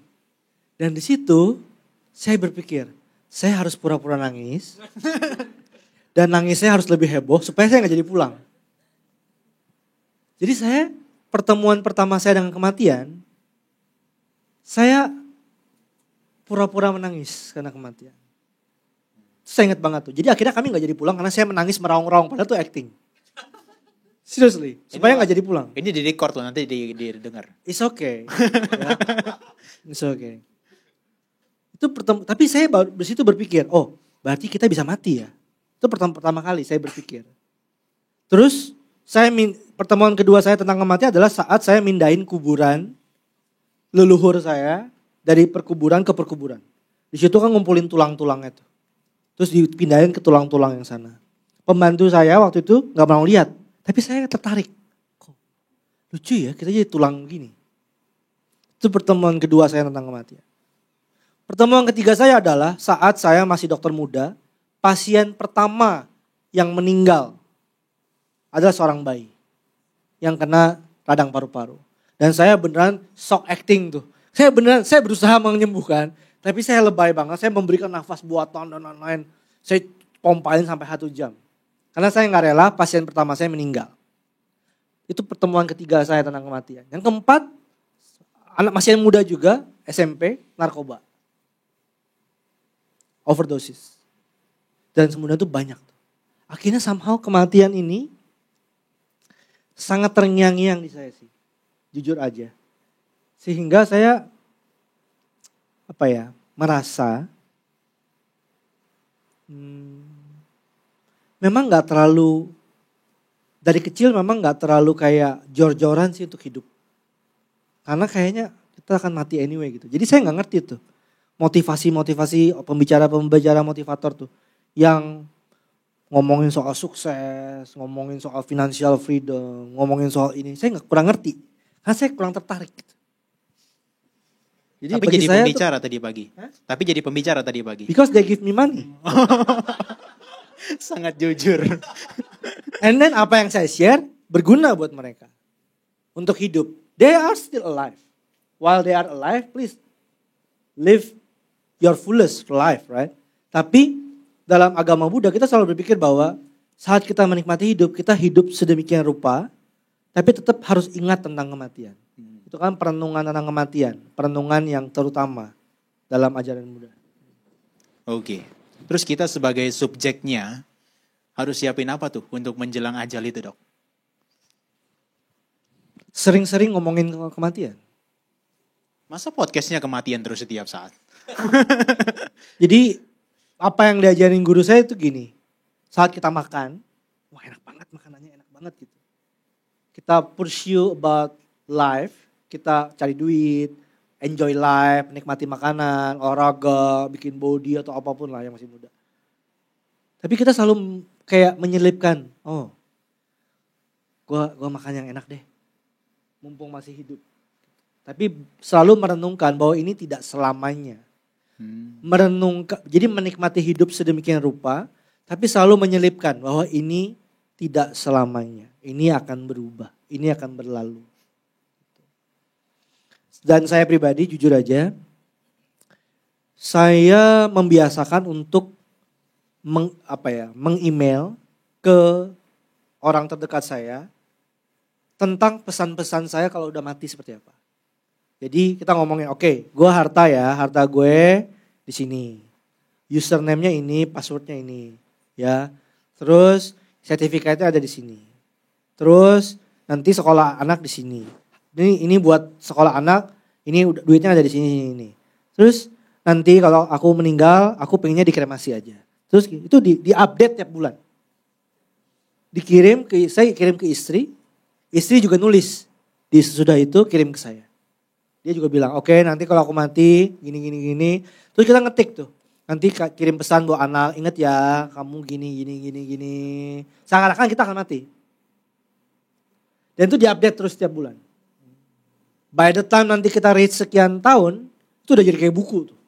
Dan di situ saya berpikir, saya harus pura-pura nangis. Dan nangisnya harus lebih heboh supaya saya gak jadi pulang. Jadi saya, pertemuan pertama saya dengan kematian, saya pura-pura menangis karena kematian. Saya ingat banget tuh. Jadi akhirnya kami gak jadi pulang karena saya menangis meraung-raung. Padahal itu acting. Seriously, supaya gak jadi pulang. Ini di record loh, nanti didengar. It's okay. Ya. It's okay. Tapi saya di situ berpikir, oh berarti kita bisa mati ya. Itu pertama kali saya berpikir. Terus pertemuan kedua saya tentang kematian adalah saat saya mindahin kuburan leluhur saya dari perkuburan ke perkuburan. Di situ kan ngumpulin tulang-tulangnya tuh. Terus dipindahin ke tulang-tulang yang sana. Pembantu saya waktu itu gak mau lihat. Tapi saya tertarik. Kok lucu ya kita jadi tulang gini. Itu pertemuan kedua saya tentang kematian. Pertemuan ketiga saya adalah saat saya masih dokter muda. Pasien pertama yang meninggal adalah seorang bayi. Yang kena radang paru-paru. Dan saya beneran shock acting tuh. Saya berusaha menyembuhkan. Tapi saya lebay banget. Saya memberikan nafas buatan dan lain-lain. Saya pompain sampai 1 jam. Karena saya gak rela pasien pertama saya meninggal. Itu pertemuan ketiga saya tentang kematian. Yang keempat, anak masih muda juga, SMP, narkoba. Overdosis. Dan semuanya itu banyak. Akhirnya somehow kematian ini sangat terngiang-ngiang di saya sih. Jujur aja. Sehingga saya merasa memang gak terlalu, dari kecil memang gak terlalu kayak jor-joran sih untuk hidup. Karena kayaknya kita akan mati anyway gitu. Jadi saya gak ngerti tuh motivasi pembicara motivator tuh. Yang ngomongin soal sukses, ngomongin soal financial freedom, ngomongin soal ini. Saya kurang ngerti. Karena saya kurang tertarik gitu. Tapi jadi pembicara tadi pagi. Tapi jadi pembicara tadi pagi. Because they give me money. Sangat jujur. And then apa yang saya share berguna buat mereka. Untuk hidup. They are still alive. While they are alive, please live your fullest life, right? Tapi dalam agama Buddha kita selalu berpikir bahwa saat kita menikmati hidup, kita hidup sedemikian rupa, tapi tetap harus ingat tentang kematian. Itu kan perenungan tentang kematian, perenungan yang terutama dalam ajaran Buddha. Oke. Terus kita sebagai subjeknya harus siapin apa tuh untuk menjelang ajal itu, Dok? Sering-sering ngomongin kematian. Masa podcastnya kematian terus setiap saat? Jadi apa yang diajarin guru saya itu gini. Saat kita makan, wah enak banget makanannya, enak banget gitu. Kita pursue about life, kita cari duit, enjoy life, nikmati makanan, olahraga, bikin body atau apapun lah yang masih muda. Tapi kita selalu kayak menyelipkan, oh gua makan yang enak deh, mumpung masih hidup. Tapi selalu merenungkan bahwa ini tidak selamanya. Merenungkan, jadi menikmati hidup sedemikian rupa, tapi selalu menyelipkan bahwa ini tidak selamanya. Ini akan berubah, ini akan berlalu. Dan saya pribadi jujur aja, saya membiasakan untuk meng-email ke orang terdekat saya tentang pesan-pesan saya kalau udah mati seperti apa. Jadi kita ngomongin, oke, gue harta gue di sini, username-nya ini, password-nya ini, ya. Terus sertifikatnya ada di sini. Terus nanti sekolah anak di sini. Ini buat sekolah anak, ini duitnya ada di sini ini. Terus nanti kalau aku meninggal, aku pengennya dikremasi aja. Terus itu di-update tiap bulan. Saya kirim ke istri juga nulis. Di sesudah itu kirim ke saya. Dia juga bilang, oke, nanti kalau aku mati gini. Terus kita ngetik tuh. Nanti kirim pesan buat anak, ingat ya kamu gini. Seakan-akan kita akan mati. Dan itu diupdate terus setiap bulan. By the time nanti kita reach sekian tahun, itu udah jadi kayak buku tuh.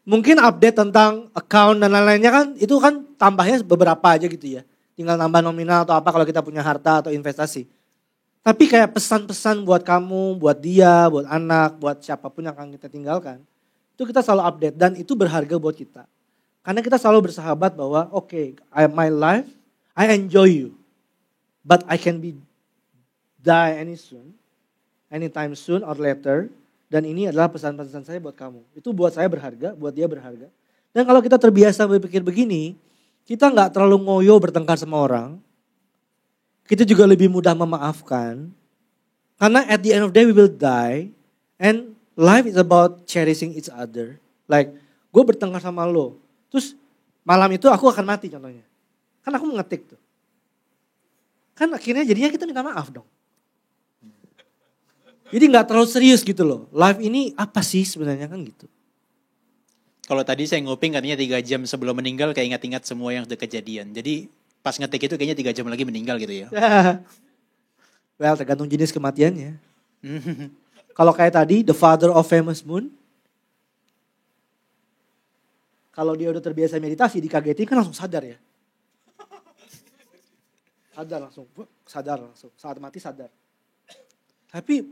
Mungkin update tentang account dan lain-lainnya kan, itu kan tambahnya beberapa aja gitu ya. Tinggal nambah nominal atau apa kalau kita punya harta atau investasi. Tapi kayak pesan-pesan buat kamu, buat dia, buat anak, buat siapapun yang akan kita tinggalkan. Itu kita selalu update dan itu berharga buat kita. Karena kita selalu bersahabat bahwa my life, I enjoy you. But I can be die anytime soon or later. Dan ini adalah pesan-pesan saya buat kamu. Itu buat saya berharga, buat dia berharga. Dan kalau kita terbiasa berpikir begini, kita nggak terlalu ngoyo bertengkar sama orang. Kita juga lebih mudah memaafkan. Karena at the end of the day we will die. And life is about cherishing each other. Like, gue bertengkar sama lo. Terus malam itu aku akan mati contohnya. Kan aku mengetik tuh. Kan akhirnya jadinya kita minta maaf dong. Jadi gak terlalu serius gitu loh. Life ini apa sih sebenarnya kan gitu. Kalau tadi saya nguping katanya 3 jam sebelum meninggal kayak ingat-ingat semua yang sudah kejadian. Jadi pas ngetik itu kayaknya 3 jam lagi meninggal gitu ya. Well, tergantung jenis kematiannya. Kalau kayak tadi, The Father of Famous Moon. Kalau dia udah terbiasa meditasi, dikagetin kan langsung sadar ya. Sadar langsung. Saat mati sadar. Tapi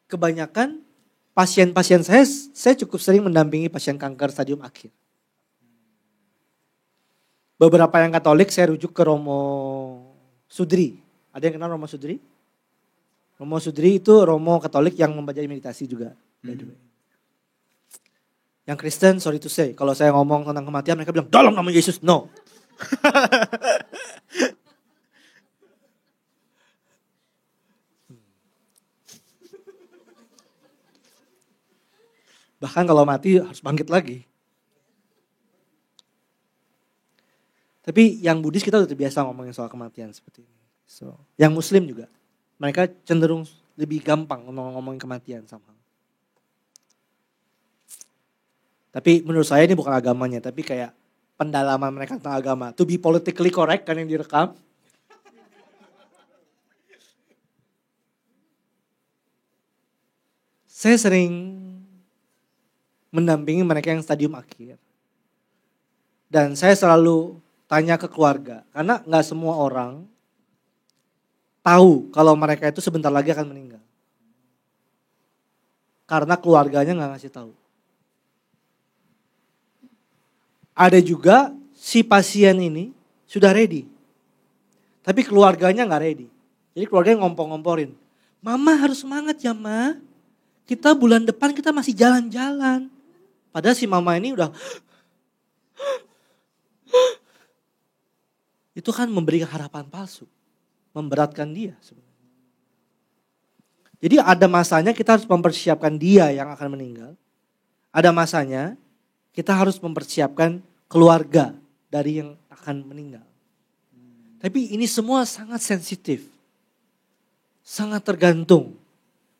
kebanyakan pasien-pasien saya cukup sering mendampingi pasien kanker stadium akhir. Beberapa yang Katolik saya rujuk ke Romo Sudri. Ada yang kenal Romo Sudri? Romo Sudri itu Romo Katolik yang mempelajari meditasi juga. Yang Kristen, sorry to say, kalau saya ngomong tentang kematian mereka bilang, dalam nama Yesus, no. Bahkan kalau mati harus bangkit lagi. Tapi yang Buddhis kita udah terbiasa ngomongin soal kematian seperti ini. So, yang Muslim juga, mereka cenderung lebih gampang ngomongin kematian sama. Tapi menurut saya ini bukan agamanya, tapi kayak pendalaman mereka tentang agama. To be politically correct kan yang direkam. Saya sering mendampingi mereka yang stadium akhir. Dan saya selalu tanya ke keluarga, karena gak semua orang tahu kalau mereka itu sebentar lagi akan meninggal. Karena keluarganya gak ngasih tahu. Ada juga si pasien ini sudah ready. Tapi keluarganya gak ready. Jadi keluarganya ngompor-ngomporin. Mama harus semangat ya ma. Kita bulan depan kita masih jalan-jalan. Padahal si mama ini udah itu kan memberikan harapan palsu. Memberatkan dia sebenarnya. Jadi ada masanya kita harus mempersiapkan dia yang akan meninggal. Ada masanya kita harus mempersiapkan keluarga dari yang akan meninggal. Tapi ini semua sangat sensitif. Sangat tergantung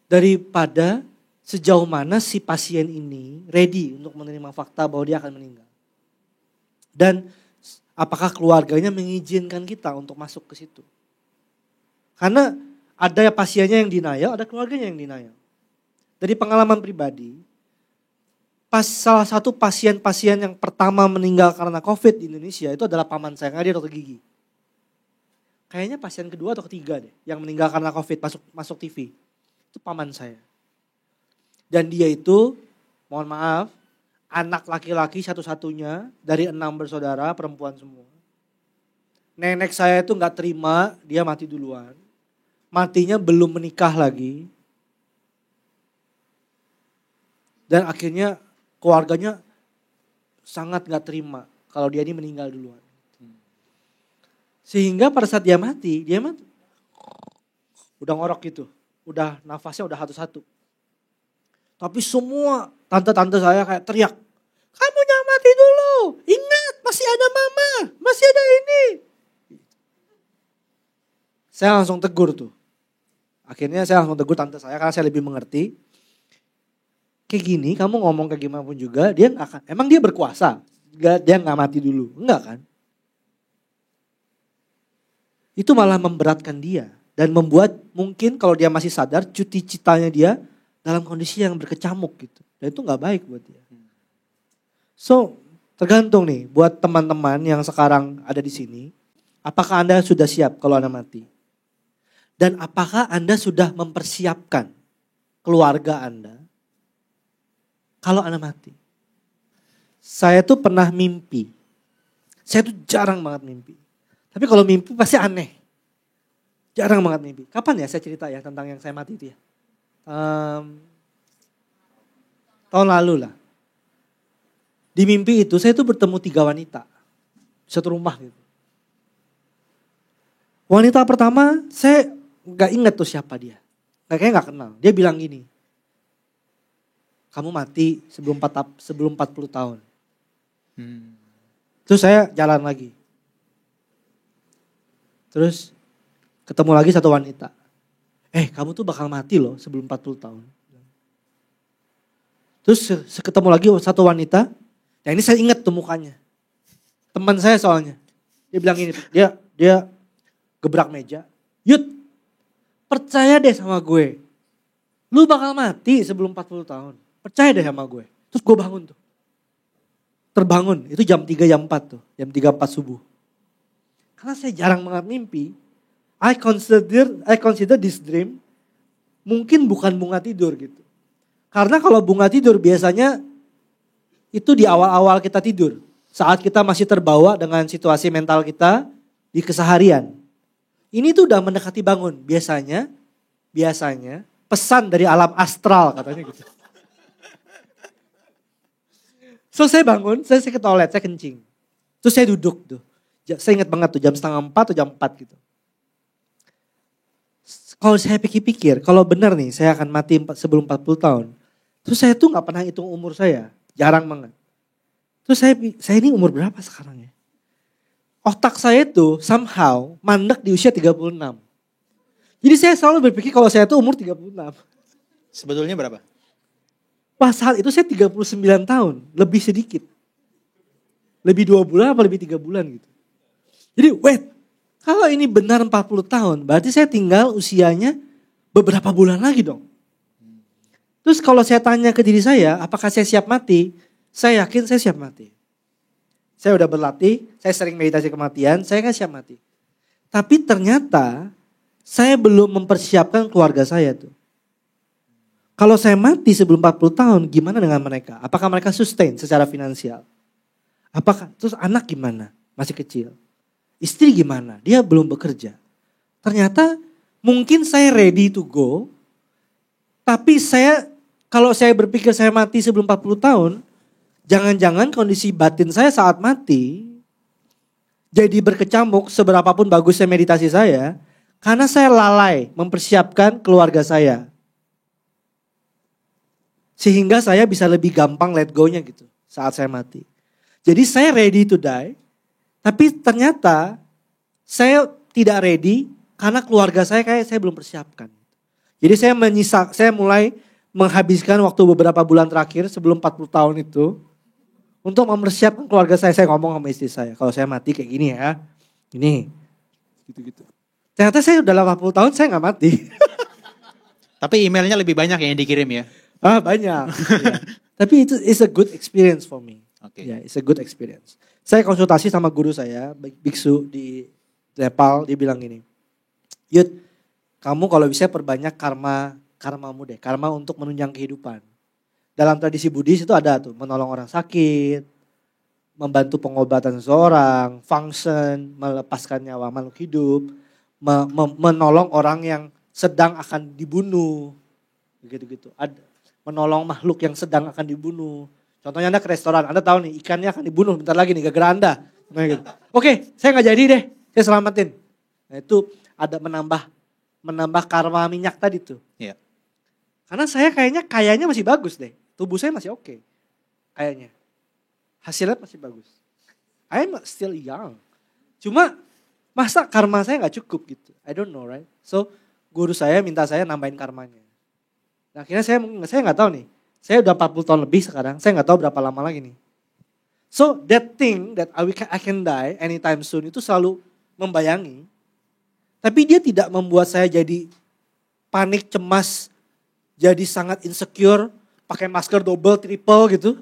daripada sejauh mana si pasien ini ready untuk menerima fakta bahwa dia akan meninggal. Dan apakah keluarganya mengizinkan kita untuk masuk ke situ? Karena ada pasiennya yang denial, ada keluarganya yang denial. Dari pengalaman pribadi, pas salah satu pasien-pasien yang pertama meninggal karena COVID di Indonesia itu adalah paman saya, karena dia dokter gigi. Kayaknya pasien kedua atau ketiga deh yang meninggal karena COVID masuk TV. Itu paman saya. Dan dia itu, mohon maaf, anak laki-laki satu-satunya dari 6 bersaudara, perempuan semua. Nenek saya itu gak terima, dia mati duluan. Matinya belum menikah lagi. Dan akhirnya keluarganya sangat gak terima kalau dia ini meninggal duluan. Sehingga pada saat dia mati udah ngorok gitu. Udah nafasnya udah satu-satu. Tapi semua tante-tante saya kayak teriak. Kamu jangan mati dulu. Ingat masih ada mama. Masih ada ini. Saya langsung tegur tuh. Akhirnya saya langsung tegur tante saya karena saya lebih mengerti. Kayak gini kamu ngomong kayak gimana pun juga. Dia gak akan. Emang dia berkuasa. Dia gak mati dulu. Enggak kan. Itu malah memberatkan dia. Dan membuat mungkin kalau dia masih sadar cuti citanya dia dalam kondisi yang berkecamuk gitu. Dan itu gak baik buat dia. So, tergantung nih buat teman-teman yang sekarang ada di sini. Apakah Anda sudah siap kalau Anda mati? Dan apakah Anda sudah mempersiapkan keluarga Anda kalau Anda mati? Saya tuh pernah mimpi. Saya tuh jarang banget mimpi. Tapi kalau mimpi pasti aneh. Jarang banget mimpi. Kapan ya saya cerita ya tentang yang saya mati itu ya? Tahun lalu lah. Di mimpi itu saya tuh bertemu 3 wanita. Di satu rumah gitu. Wanita pertama saya gak ingat tuh siapa dia. Kayaknya gak kenal. Dia bilang gini. Kamu mati sebelum 40 tahun. Terus saya jalan lagi. Terus ketemu lagi satu wanita. Kamu tuh bakal mati loh sebelum 40 tahun. Terus ketemu lagi satu wanita. Nah ini saya ingat tuh mukanya. Teman saya soalnya. Dia bilang gini. Dia gebrak meja. Yud, percaya deh sama gue. Lu bakal mati sebelum 40 tahun. Percaya deh sama gue. Terus gue bangun tuh. Terbangun. Itu jam 3 jam 4 tuh. Jam 3 4 subuh. Karena saya jarang banget mimpi. I consider this dream mungkin bukan bunga tidur gitu. Karena kalau bunga tidur biasanya itu di awal-awal kita tidur. Saat kita masih terbawa dengan situasi mental kita di keseharian. Ini tuh udah mendekati bangun. Biasanya pesan dari alam astral katanya gitu. So saya bangun, saya ke toilet, saya kencing. Terus saya duduk tuh. Saya ingat banget tuh jam 3:30 atau jam 4 gitu. Kalau saya pikir-pikir, kalau benar nih saya akan mati sebelum 40 tahun. Terus saya tuh gak pernah hitung umur saya. Jarang banget. Terus saya ini umur berapa sekarang ya? Otak saya tuh somehow mandek di usia 36. Jadi saya selalu berpikir kalau saya tuh umur 36. Sebetulnya berapa? Pas saat itu saya 39 tahun. Lebih sedikit. Lebih 2 bulan apa lebih 3 bulan gitu. Jadi kalau ini benar 40 tahun, berarti saya tinggal usianya beberapa bulan lagi dong. Terus kalau saya tanya ke diri saya, apakah saya siap mati? Saya yakin saya siap mati. Saya udah berlatih, saya sering meditasi kematian, saya kan siap mati. Tapi ternyata saya belum mempersiapkan keluarga saya tuh. Kalau saya mati sebelum 40 tahun, gimana dengan mereka? Apakah mereka sustain secara finansial? Terus anak gimana? Masih kecil. Istri gimana? Dia belum bekerja. Ternyata mungkin saya ready to go. Tapi kalau saya berpikir saya mati sebelum 40 tahun. Jangan-jangan kondisi batin saya saat mati. Jadi berkecamuk seberapapun bagusnya meditasi saya. Karena saya lalai mempersiapkan keluarga saya. Sehingga saya bisa lebih gampang let go-nya gitu saat saya mati. Jadi saya ready to die. Tapi ternyata saya tidak ready karena keluarga saya belum persiapkan. Jadi saya mulai menghabiskan waktu beberapa bulan terakhir sebelum 40 tahun itu untuk mempersiapkan keluarga saya. Saya ngomong sama istri saya, kalau saya mati kayak gini ya. Ini gitu-gitu. Ternyata saya udah 80 tahun saya gak mati. Tapi emailnya lebih banyak yang dikirim ya? Banyak. Ya. Tapi itu is a good experience for me. Okay. Ya, it's a good experience. Saya konsultasi sama guru saya, biksu di Nepal, dia bilang gini. Yud, kamu kalau bisa perbanyak karmamu deh. Karma untuk menunjang kehidupan. Dalam tradisi Buddhis itu ada tuh, menolong orang sakit, membantu pengobatan seseorang, function, melepaskan nyawa makhluk hidup, menolong orang yang sedang akan dibunuh. Gitu-gitu. Menolong makhluk yang sedang akan dibunuh. Contohnya Anda ke restoran, Anda tahu nih ikannya akan dibunuh bentar lagi nih gara-gara Anda. Gitu. Oke, saya gak jadi deh, saya selamatin. Nah itu ada menambah karma minyak tadi tuh. Iya. Karena saya kayaknya masih bagus deh. Tubuh saya masih oke. Kayaknya. Hasilnya masih bagus. I'm still young. Cuma masa karma saya gak cukup gitu. I don't know right. So guru saya minta saya nambahin karmanya. Nah akhirnya saya gak tahu nih. Saya udah 40 tahun lebih sekarang, saya gak tahu berapa lama lagi nih. So that thing that I can die anytime soon itu selalu membayangi. Tapi dia tidak membuat saya jadi panik, cemas, jadi sangat insecure, pakai masker double, triple gitu.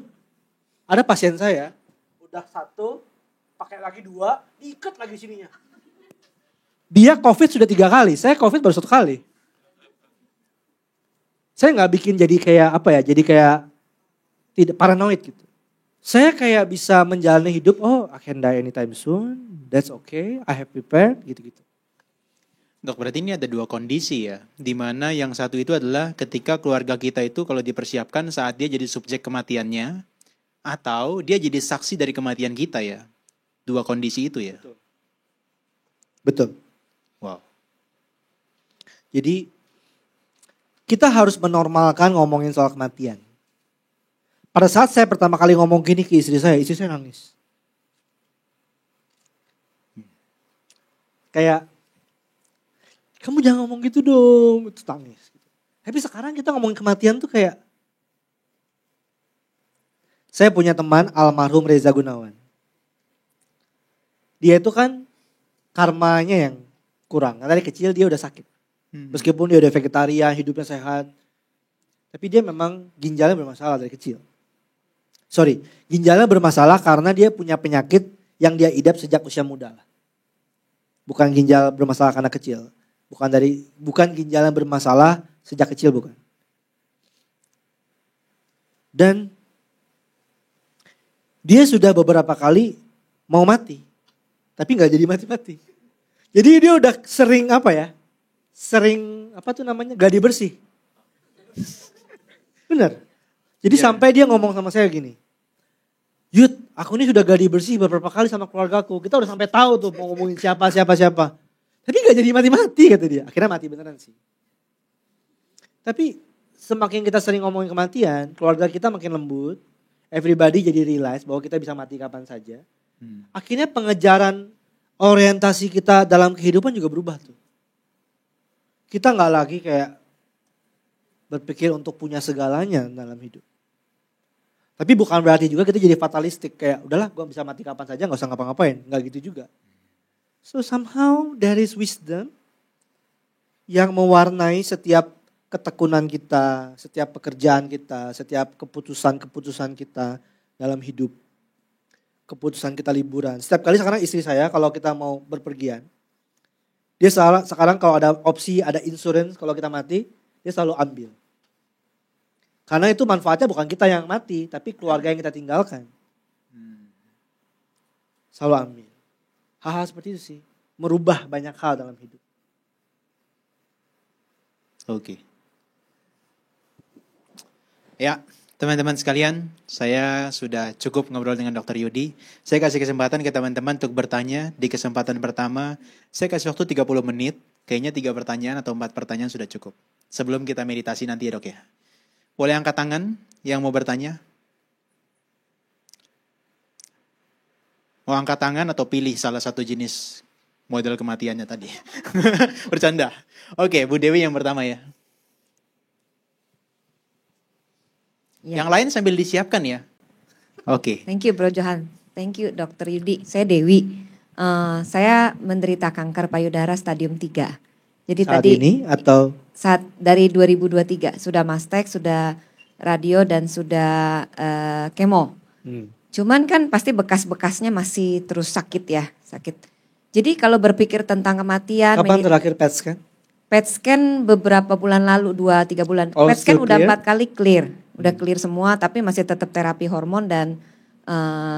Ada pasien saya, udah 1, pakai lagi 2, diikat lagi sininya. Dia COVID sudah 3 kali, saya COVID baru 1 kali. Saya nggak bikin jadi kayak apa ya, jadi kayak tidak paranoid gitu. Saya kayak bisa menjalani hidup, oh I can die anytime soon, that's okay, I have prepared, gitu-gitu. Dok, berarti ini ada 2 kondisi ya. Dimana yang satu itu adalah ketika keluarga kita itu kalau dipersiapkan saat dia jadi subjek kematiannya. Atau dia jadi saksi dari kematian kita ya. 2 kondisi itu ya. Betul. Wow. Jadi kita harus menormalkan ngomongin soal kematian. Pada saat saya pertama kali ngomong gini ke istri saya nangis. Kayak, kamu jangan ngomong gitu dong, itu tangis. Tapi sekarang kita ngomongin kematian tuh kayak, saya punya teman almarhum Reza Gunawan. Dia itu kan karmanya yang kurang. Karena dari kecil dia udah sakit. Meskipun dia udah vegetarian, hidupnya sehat. Tapi dia memang ginjalnya bermasalah dari kecil. Ginjalnya bermasalah karena dia punya penyakit yang dia idap sejak usia muda. Bukan ginjal bermasalah karena kecil. Bukan ginjalnya bermasalah sejak kecil, bukan. Dan dia sudah beberapa kali mau mati. Tapi gak jadi mati-mati. Jadi dia udah sering gladi bersih. Benar. Jadi sampai dia ngomong sama saya gini. Yud, aku ini sudah gladi bersih beberapa kali sama keluargaku. Kita udah sampai tahu tuh mau ngomongin siapa. Tapi gak jadi mati-mati kata dia. Akhirnya mati beneran sih. Tapi semakin kita sering ngomongin kematian, keluarga kita makin lembut. Everybody jadi realize bahwa kita bisa mati kapan saja. Akhirnya pengejaran orientasi kita dalam kehidupan juga berubah tuh. Kita gak lagi kayak berpikir untuk punya segalanya dalam hidup. Tapi bukan berarti juga kita jadi fatalistik. Kayak udahlah gue bisa mati kapan saja gak usah ngapa-ngapain. Gak gitu juga. So somehow there is wisdom yang mewarnai setiap ketekunan kita, setiap pekerjaan kita, setiap keputusan-keputusan kita dalam hidup. Keputusan kita liburan. Setiap kali sekarang istri saya kalau kita mau berpergian, dia sekarang kalau ada opsi, ada insurance kalau kita mati, dia selalu ambil. Karena itu manfaatnya bukan kita yang mati, tapi keluarga yang kita tinggalkan. Selalu ambil. Hal-hal seperti itu sih, merubah banyak hal dalam hidup. Oke. Ya, teman-teman sekalian, saya sudah cukup ngobrol dengan Dr. Yudi. Saya kasih kesempatan ke teman-teman untuk bertanya. Di kesempatan pertama, saya kasih waktu 30 menit. Kayaknya 3 pertanyaan atau 4 pertanyaan sudah cukup. Sebelum kita meditasi nanti ya dok ya. Boleh angkat tangan yang mau bertanya? Mau angkat tangan atau pilih salah satu jenis model kematiannya tadi? Bercanda. Oke, Bu Dewi yang pertama ya. Yang lain sambil disiapkan ya. Oke. Thank you Bro Johan. Thank you Dr. Yudi. Saya Dewi. Saya menderita kanker payudara stadium 3. Jadi saat tadi ini atau? Saat dari 2023 sudah mastek, sudah radio dan sudah kemo. Cuman kan pasti bekas-bekasnya masih terus sakit ya, sakit. Jadi kalau berpikir tentang kematian. Kapan terakhir PET scan? PET scan beberapa bulan lalu, 2-3 bulan. Oh, PET scan udah clear? 4 kali clear. Udah clear semua tapi masih tetap terapi hormon dan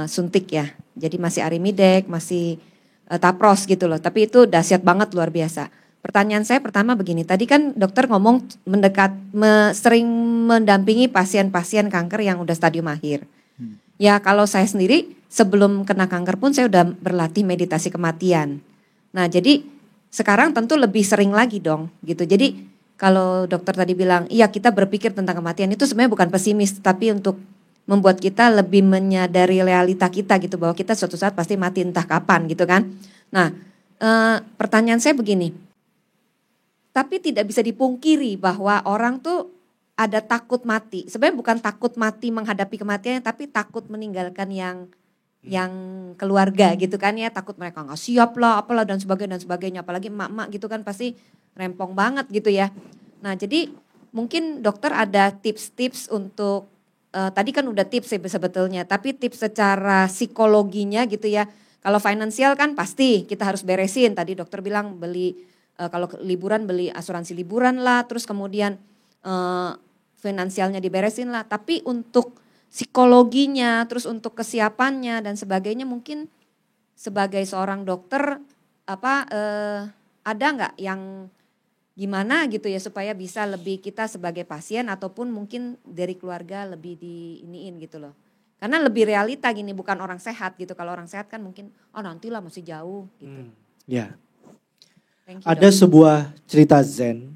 suntik ya. Jadi masih Arimidex, masih Tapros gitu loh. Tapi itu dahsyat banget, luar biasa. Pertanyaan saya pertama begini, tadi kan dokter ngomong sering mendampingi pasien-pasien kanker yang udah stadium akhir. Ya kalau saya sendiri sebelum kena kanker pun saya udah berlatih meditasi kematian. Nah jadi sekarang tentu lebih sering lagi dong gitu. Jadi kalau dokter tadi bilang iya kita berpikir tentang kematian itu sebenarnya bukan pesimis tapi untuk membuat kita lebih menyadari realita kita gitu bahwa kita suatu saat pasti mati entah kapan gitu kan. Nah pertanyaan saya begini, tapi tidak bisa dipungkiri bahwa orang tuh ada takut mati. Sebenarnya bukan takut mati menghadapi kematian, tapi takut meninggalkan yang keluarga gitu kan ya. Takut mereka nggak siap lah, apalah dan sebagainya. Apalagi emak-emak gitu kan pasti rempong banget gitu ya. Nah jadi mungkin dokter ada tips-tips untuk, tadi kan udah tips ya sebetulnya. Tapi tips secara psikologinya gitu ya. Kalau finansial kan pasti kita harus beresin. Tadi dokter bilang beli kalau liburan beli asuransi liburan lah, terus kemudian finansialnya diberesin lah. Tapi untuk psikologinya, terus untuk kesiapannya dan sebagainya mungkin sebagai seorang dokter ada nggak yang gimana gitu ya supaya bisa lebih kita sebagai pasien ataupun mungkin dari keluarga lebih diiniin gitu loh. Karena lebih realita gini, bukan orang sehat gitu. Kalau orang sehat kan mungkin, nantilah masih jauh gitu. Ya. Thank you, Ada Dok. sebuah cerita Zen.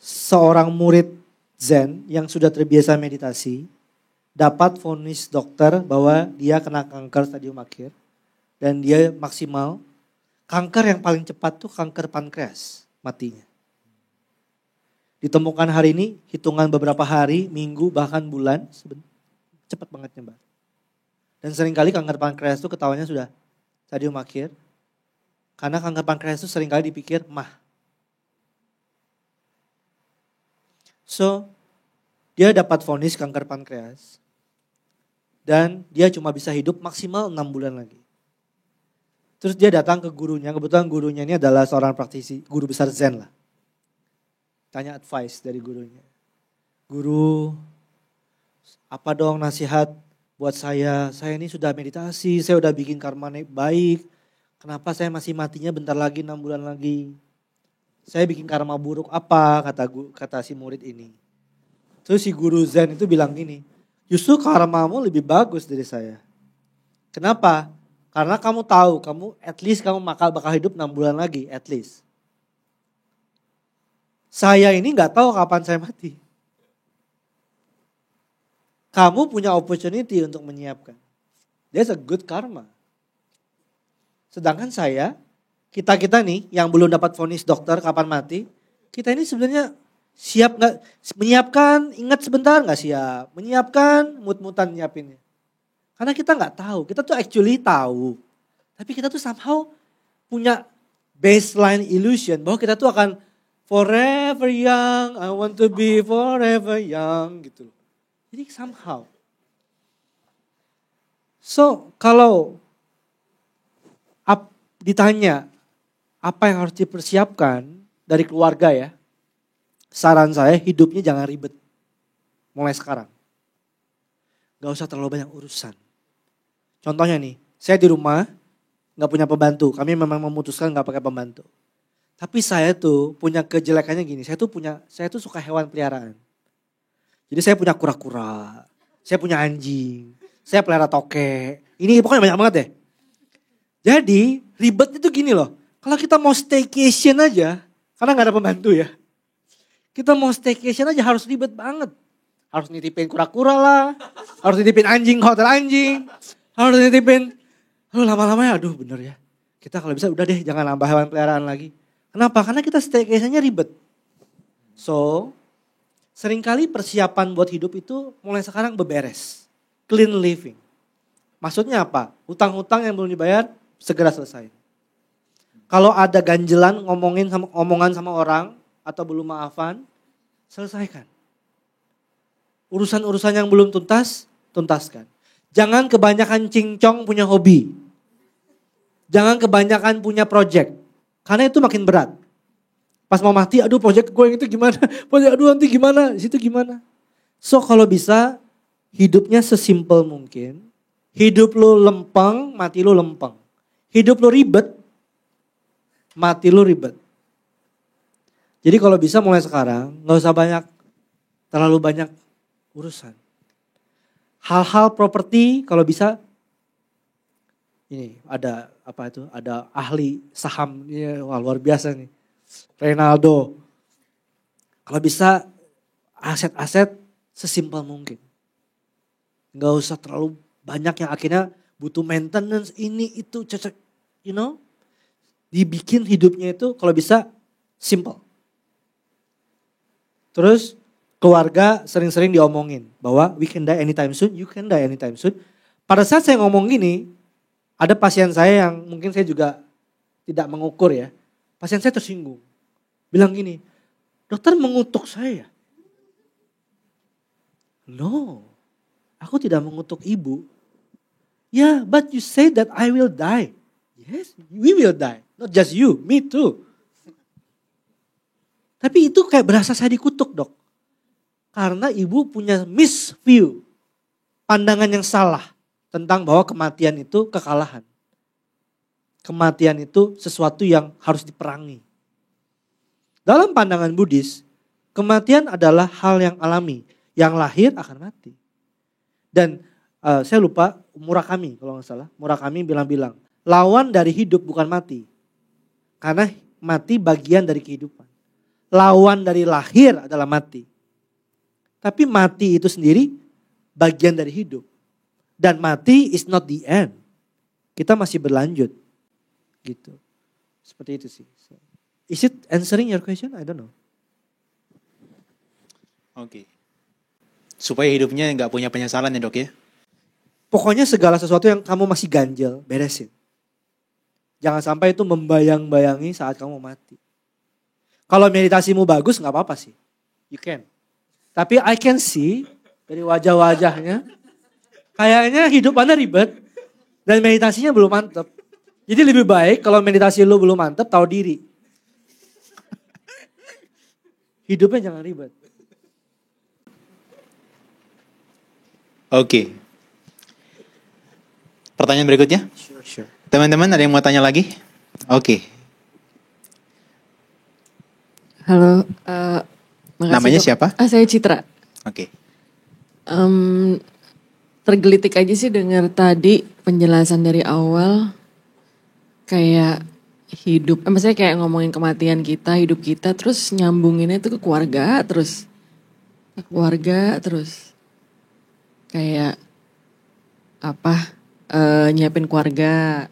Seorang murid Zen yang sudah terbiasa meditasi, dapat vonis dokter bahwa dia kena kanker stadium akhir. Dan dia maksimal, kanker yang paling cepat tuh kanker pankreas matinya. Ditemukan hari ini, hitungan beberapa hari, minggu, bahkan bulan, cepat banget nyebar. Dan seringkali kanker pankreas itu ketahuannya sudah stadium akhir. Karena kanker pankreas itu seringkali dipikir mah. So, dia dapat vonis kanker pankreas. Dan dia cuma bisa hidup maksimal 6 bulan lagi. Terus dia datang ke gurunya, kebetulan gurunya ini adalah seorang praktisi, guru besar Zen lah. Tanya advice dari gurunya. Guru, apa dong nasihat buat saya? Saya ini sudah meditasi, saya udah bikin karma baik. Kenapa saya masih matinya bentar lagi, 6 bulan lagi? Saya bikin karma buruk apa, kata si murid ini. Terus si guru Zen itu bilang gini, justru karmamu lebih bagus dari saya. Kenapa? Karena kamu tahu, at least kamu bakal hidup 6 bulan lagi, at least. Saya ini gak tahu kapan saya mati. Kamu punya opportunity untuk menyiapkan. That's a good karma. Sedangkan kita nih yang belum dapat vonis dokter kapan mati, kita ini sebenarnya siap gak, menyiapkan, ingat sebentar gak siap. Menyiapkan, mut-mutan nyiapinnya. Karena kita gak tahu, kita tuh actually tahu. Tapi kita tuh somehow punya baseline illusion bahwa kita tuh akan forever young, I want to be forever young gitu. Jadi somehow. So kalau ditanya apa yang harus dipersiapkan dari keluarga ya. Saran saya hidupnya jangan ribet. Mulai sekarang. Gak usah terlalu banyak urusan. Contohnya nih, saya di rumah gak punya pembantu. Kami memang memutuskan gak pakai pembantu. Tapi saya tuh punya kejelekannya gini, saya tuh suka hewan peliharaan. Jadi saya punya kura-kura, saya punya anjing, saya pelihara toke. Ini pokoknya banyak banget deh. Jadi ribetnya tuh gini loh, kalau kita mau staycation aja, karena gak ada pembantu ya. Kita mau staycation aja harus ribet banget. Harus nitipin kura-kura lah, harus nitipin anjing ke hotel anjing, harus nitipin, lama-lama ya aduh bener ya. Kita kalau bisa udah deh jangan nambah hewan peliharaan lagi. Kenapa? Karena kita staycation-nya ribet. So, seringkali persiapan buat hidup itu mulai sekarang beberes. Clean living. Maksudnya apa? Hutang-hutang yang belum dibayar segera selesai. Kalau ada ganjelan omongan sama orang atau belum maafan, selesaikan. Urusan-urusan yang belum tuntas, tuntaskan. Jangan kebanyakan cincong punya hobi. Jangan kebanyakan punya project. Karena itu makin berat. Pas mau mati, aduh project gue yang itu gimana? Project aduh nanti gimana? Di situ gimana? So kalau bisa hidupnya sesimpel mungkin. Hidup lu lempeng, mati lu lempeng. Hidup lu ribet, mati lu ribet. Jadi kalau bisa mulai sekarang gak usah terlalu banyak urusan. Hal-hal properti kalau bisa ini ada ahli saham, wah luar biasa nih. Reynaldo. Kalau bisa aset-aset sesimpel mungkin. Gak usah terlalu banyak yang akhirnya butuh maintenance ini itu cocok. Dibikin hidupnya itu kalau bisa simple. Terus keluarga sering-sering diomongin bahwa we can die anytime soon, you can die anytime soon. Pada saat saya ngomong gini, ada pasien saya yang mungkin saya juga tidak mengukur ya. Pasien saya tersinggung. Bilang gini, dokter mengutuk saya. No, aku tidak mengutuk ibu. Yeah, but you say that I will die. Yes, we will die. Not just you, me too. Tapi itu kayak berasa saya dikutuk, Dok. Karena ibu punya misview, pandangan yang salah tentang bahwa kematian itu kekalahan. Kematian itu sesuatu yang harus diperangi. Dalam pandangan Buddhis, kematian adalah hal yang alami. Yang lahir akan mati. Dan saya lupa Murakami kalau nggak salah. Murakami bilang, lawan dari hidup bukan mati. Karena mati bagian dari kehidupan. Lawan dari lahir adalah mati. Tapi mati itu sendiri bagian dari hidup. Dan mati is not the end. Kita masih berlanjut. Gitu. Seperti itu sih. Is it answering your question? I don't know. Oke. Supaya hidupnya nggak punya penyesalan ya, Dok ya? Pokoknya segala sesuatu yang kamu masih ganjel, beresin. Jangan sampai itu membayang-bayangi saat kamu mati. Kalau meditasimu bagus gak apa-apa sih. You can. Tapi I can see dari wajah-wajahnya. Kayaknya hidup Anda ribet. Dan meditasinya belum mantep. Jadi lebih baik kalau meditasi lu belum mantep, tahu diri. Hidupnya jangan ribet. Oke. Pertanyaan berikutnya. Sure. Teman-teman ada yang mau tanya lagi? Oke. Halo, makasih Namanya Dok. siapa? Saya Citra. Oke. Tergelitik aja sih dengar tadi penjelasan dari awal. Kayak hidup, maksudnya kayak ngomongin kematian kita, hidup kita, terus nyambunginnya itu ke keluarga terus. Ke keluarga terus. Kayak nyiapin keluarga.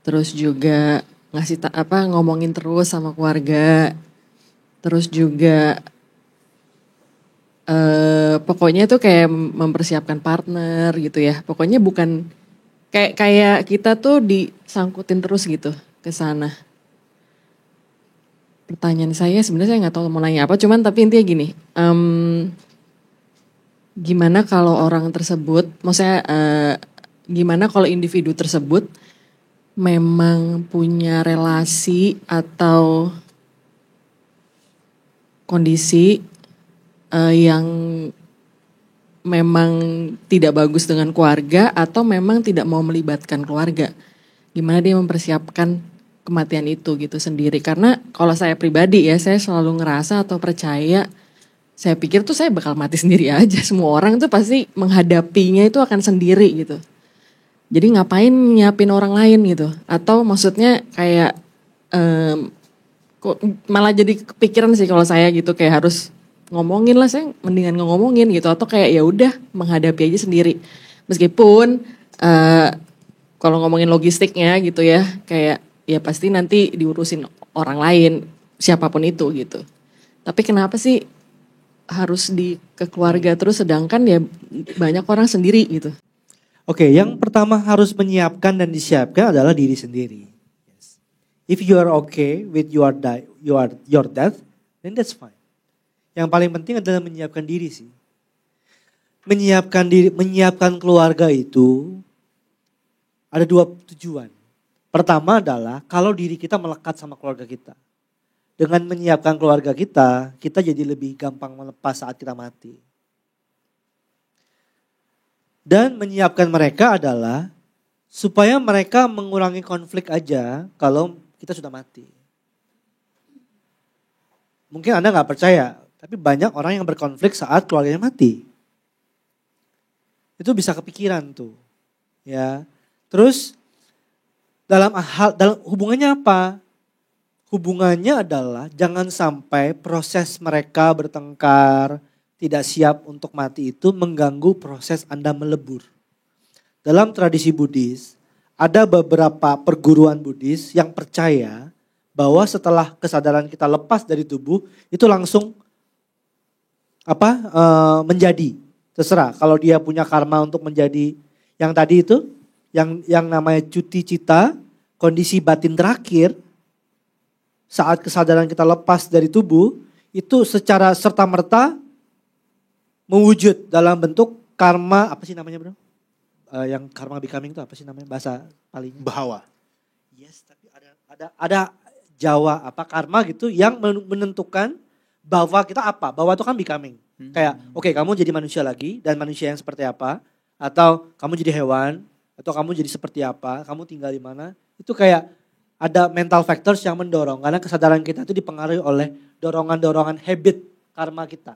Terus juga ngomongin terus sama keluarga. Terus juga pokoknya tuh kayak mempersiapkan partner gitu ya. Pokoknya bukan kayak kita tuh disangkutin terus gitu ke sana. Pertanyaan saya sebenarnya saya nggak tahu mau nanya apa, cuman tapi intinya gini, gimana kalau orang tersebut, maksudnya gimana kalau individu tersebut memang punya relasi atau kondisi yang memang tidak bagus dengan keluarga atau memang tidak mau melibatkan keluarga. Gimana dia mempersiapkan kematian itu gitu sendiri. Karena kalau saya pribadi ya, saya selalu ngerasa atau percaya, saya pikir tuh saya bakal mati sendiri aja. Semua orang tuh pasti menghadapinya itu akan sendiri gitu. Jadi ngapain nyiapin orang lain gitu. Atau maksudnya kayak kok malah jadi kepikiran sih kalau saya gitu kayak harus ngomongin lah, saya mendingan ngomongin gitu, atau kayak ya udah menghadapi aja sendiri. Meskipun kalau ngomongin logistiknya gitu ya, kayak ya pasti nanti diurusin orang lain, siapapun itu gitu. Tapi kenapa sih harus ke keluarga terus sedangkan ya banyak orang sendiri gitu. Oke, yang pertama harus menyiapkan dan disiapkan adalah diri sendiri. If you are okay with your death, then that's fine. Yang paling penting adalah menyiapkan diri sih. Menyiapkan keluarga itu ada dua tujuan. Pertama adalah kalau diri kita melekat sama keluarga kita. Dengan menyiapkan keluarga kita jadi lebih gampang melepas saat kita mati. Dan menyiapkan mereka adalah supaya mereka mengurangi konflik aja kalau kita sudah mati. Mungkin Anda gak percaya, tapi banyak orang yang berkonflik saat keluarganya mati. Itu bisa kepikiran tuh. Ya. Terus dalam hubungannya apa? Hubungannya adalah jangan sampai proses mereka bertengkar, tidak siap untuk mati itu mengganggu proses Anda melebur. Dalam tradisi Buddhis, ada beberapa perguruan Buddhis yang percaya bahwa setelah kesadaran kita lepas dari tubuh, itu langsung menjadi. Terserah kalau dia punya karma untuk menjadi yang tadi itu, yang namanya cuti cita, kondisi batin terakhir, saat kesadaran kita lepas dari tubuh, itu secara serta-merta mewujud dalam bentuk karma, apa sih namanya bro? yang karma becoming itu apa sih namanya bahasa palingnya? Bahawa. Yes, tapi ada Jawa apa karma gitu yang menentukan bahwa kita apa? Bahwa itu kan becoming. Kayak oke, kamu jadi manusia lagi dan manusia yang seperti apa? Atau kamu jadi hewan? Atau kamu jadi seperti apa? Kamu tinggal di mana? Itu kayak ada mental factors yang mendorong. Karena kesadaran kita itu dipengaruhi oleh dorongan-dorongan habit karma kita.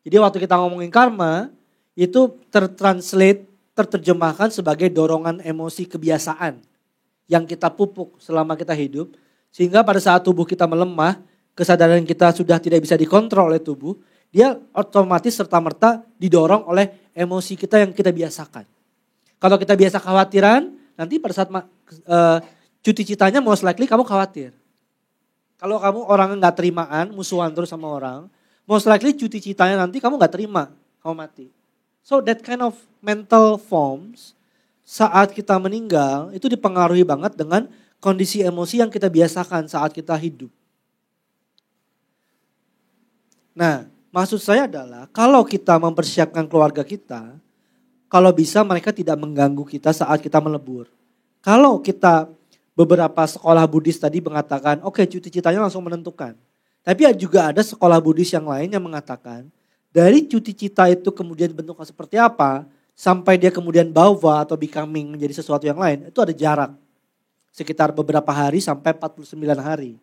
Jadi waktu kita ngomongin karma, itu terjemahkan sebagai dorongan emosi kebiasaan yang kita pupuk selama kita hidup. Sehingga pada saat tubuh kita melemah, kesadaran kita sudah tidak bisa dikontrol oleh tubuh, dia otomatis serta-merta didorong oleh emosi kita yang kita biasakan. Kalau kita biasa khawatiran, nanti pada saat cuti citanya most likely kamu khawatir. Kalau kamu orang nggak terimaan, musuhan terus sama orang, most likely cuti citanya nanti kamu nggak terima, kamu mati. So that kind of mental forms saat kita meninggal itu dipengaruhi banget dengan kondisi emosi yang kita biasakan saat kita hidup. Nah, maksud saya adalah kalau kita mempersiapkan keluarga kita, kalau bisa mereka tidak mengganggu kita saat kita melebur. Kalau kita beberapa sekolah Buddhis tadi mengatakan, oke, cuti citanya langsung menentukan. Tapi juga ada sekolah Buddhis yang lain yang mengatakan, dari cuti cita itu kemudian bentuknya seperti apa, sampai dia kemudian bhava atau becoming menjadi sesuatu yang lain, itu ada jarak. Sekitar beberapa hari sampai 49 hari.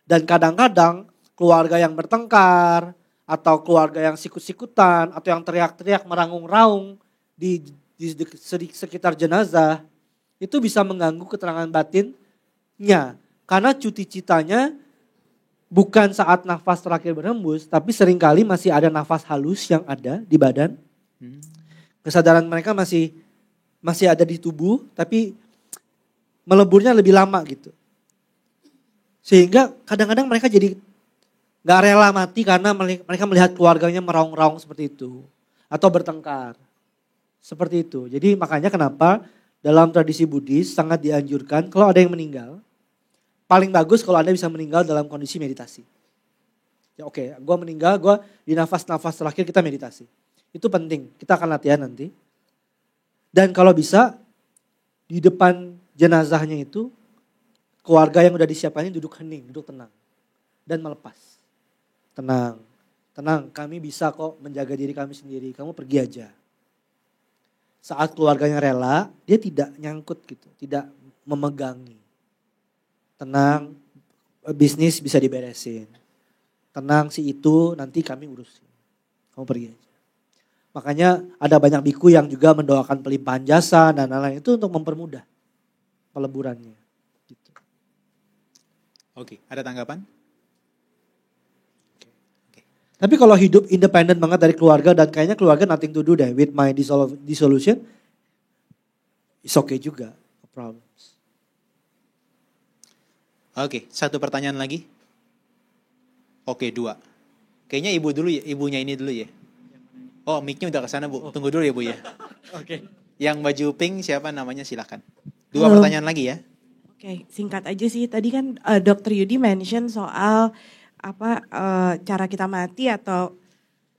Dan kadang-kadang keluarga yang bertengkar, atau keluarga yang sikut-sikutan, atau yang teriak-teriak merangung-raung di sekitar jenazah, itu bisa mengganggu keterangan batinnya. Karena cuti citanya bukan saat nafas terakhir berhembus, tapi seringkali masih ada nafas halus yang ada di badan. Kesadaran mereka masih ada di tubuh, tapi meleburnya lebih lama gitu. Sehingga kadang-kadang mereka jadi gak rela mati karena mereka melihat keluarganya meraung-raung seperti itu. Atau bertengkar. Seperti itu. Jadi makanya kenapa dalam tradisi Buddhis sangat dianjurkan kalau ada yang meninggal, paling bagus kalau Anda bisa meninggal dalam kondisi meditasi. Ya oke, gue meninggal, gue di nafas-nafas terakhir kita meditasi. Itu penting, kita akan latihan nanti. Dan kalau bisa, di depan jenazahnya itu, keluarga yang udah disiapkannya duduk hening, duduk tenang. Dan melepas. Tenang, kami bisa kok menjaga diri kami sendiri, kamu pergi aja. Saat keluarganya rela, dia tidak nyangkut gitu, tidak memegangi. Tenang, bisnis bisa diberesin. Tenang si itu nanti kami urusin. Kamu pergi aja. Makanya ada banyak biku yang juga mendoakan pelimpahan jasa dan lain-lain itu untuk mempermudah peleburannya. Gitu. Oke, ada tanggapan? Tapi kalau hidup independen banget dari keluarga dan kayaknya keluarga nothing to do deh with my dissolution, it's okay juga, no problems. Oke, satu pertanyaan lagi. Oke, 2. Kayaknya ibu dulu ya, ibunya ini dulu ya. Oh, mic-nya udah kesana Bu, tunggu dulu ya Bu ya. Oke. Yang baju pink siapa namanya silakan. 2 Halo. pertanyaan lagi ya. Oke, singkat aja sih. Tadi kan Dr. Yudi mention soal cara kita mati atau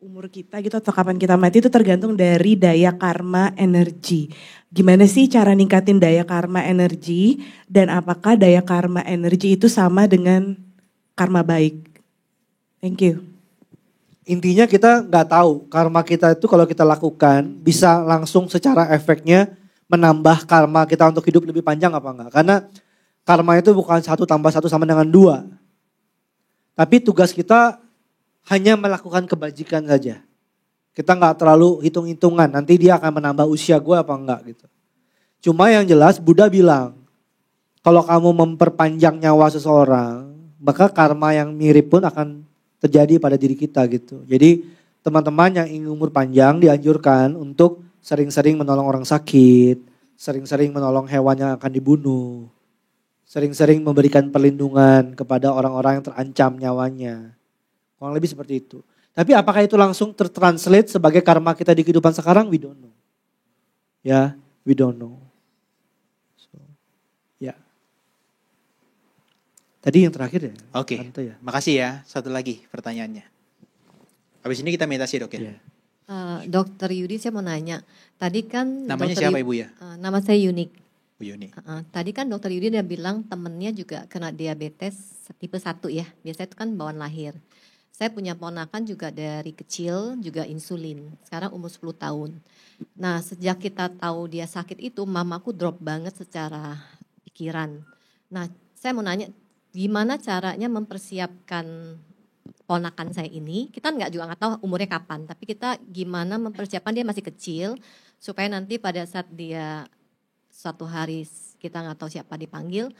umur kita gitu atau kapan kita mati itu tergantung dari daya karma energi. Gimana sih cara ningkatin daya karma energi dan apakah daya karma energi itu sama dengan karma baik? Thank you. Intinya kita nggak tahu karma kita itu kalau kita lakukan bisa langsung secara efeknya menambah karma kita untuk hidup lebih panjang apa enggak. Karena karma itu bukan 1 tambah 1 sama dengan 2. Tapi tugas kita hanya melakukan kebajikan saja. Kita nggak terlalu hitung-hitungan, nanti dia akan menambah usia gue apa enggak gitu. Cuma yang jelas Buddha bilang, kalau kamu memperpanjang nyawa seseorang, maka karma yang mirip pun akan terjadi pada diri kita gitu. Jadi teman-teman yang ingin umur panjang dianjurkan untuk sering-sering menolong orang sakit, sering-sering menolong hewan yang akan dibunuh. Sering-sering memberikan perlindungan kepada orang-orang yang terancam nyawanya. Kurang lebih seperti itu. Tapi apakah itu langsung tertranslate sebagai karma kita di kehidupan sekarang? We don't know. Ya, we don't know. So, ya. Tadi yang terakhir ya. Oke, Tante ya. makasih ya. Satu lagi pertanyaannya. Habis ini kita meditasi Dok ya. Yeah. Dokter Yudi saya mau nanya, tadi kan Namanya Dokter siapa Yu- Ibu ya? Nama saya Yunik. Bu Yuni. Tadi kan Dokter Yudi udah bilang temennya juga kena diabetes tipe 1 ya, biasanya itu kan bawaan lahir. Saya punya ponakan juga dari kecil juga insulin, sekarang umur 10 tahun. Nah sejak kita tahu dia sakit itu, mamaku drop banget secara pikiran. Nah saya mau nanya, gimana caranya mempersiapkan ponakan saya ini, kita nggak tahu umurnya kapan, tapi kita gimana mempersiapkan dia masih kecil supaya nanti pada saat dia suatu hari kita nggak tahu siapa dipanggil,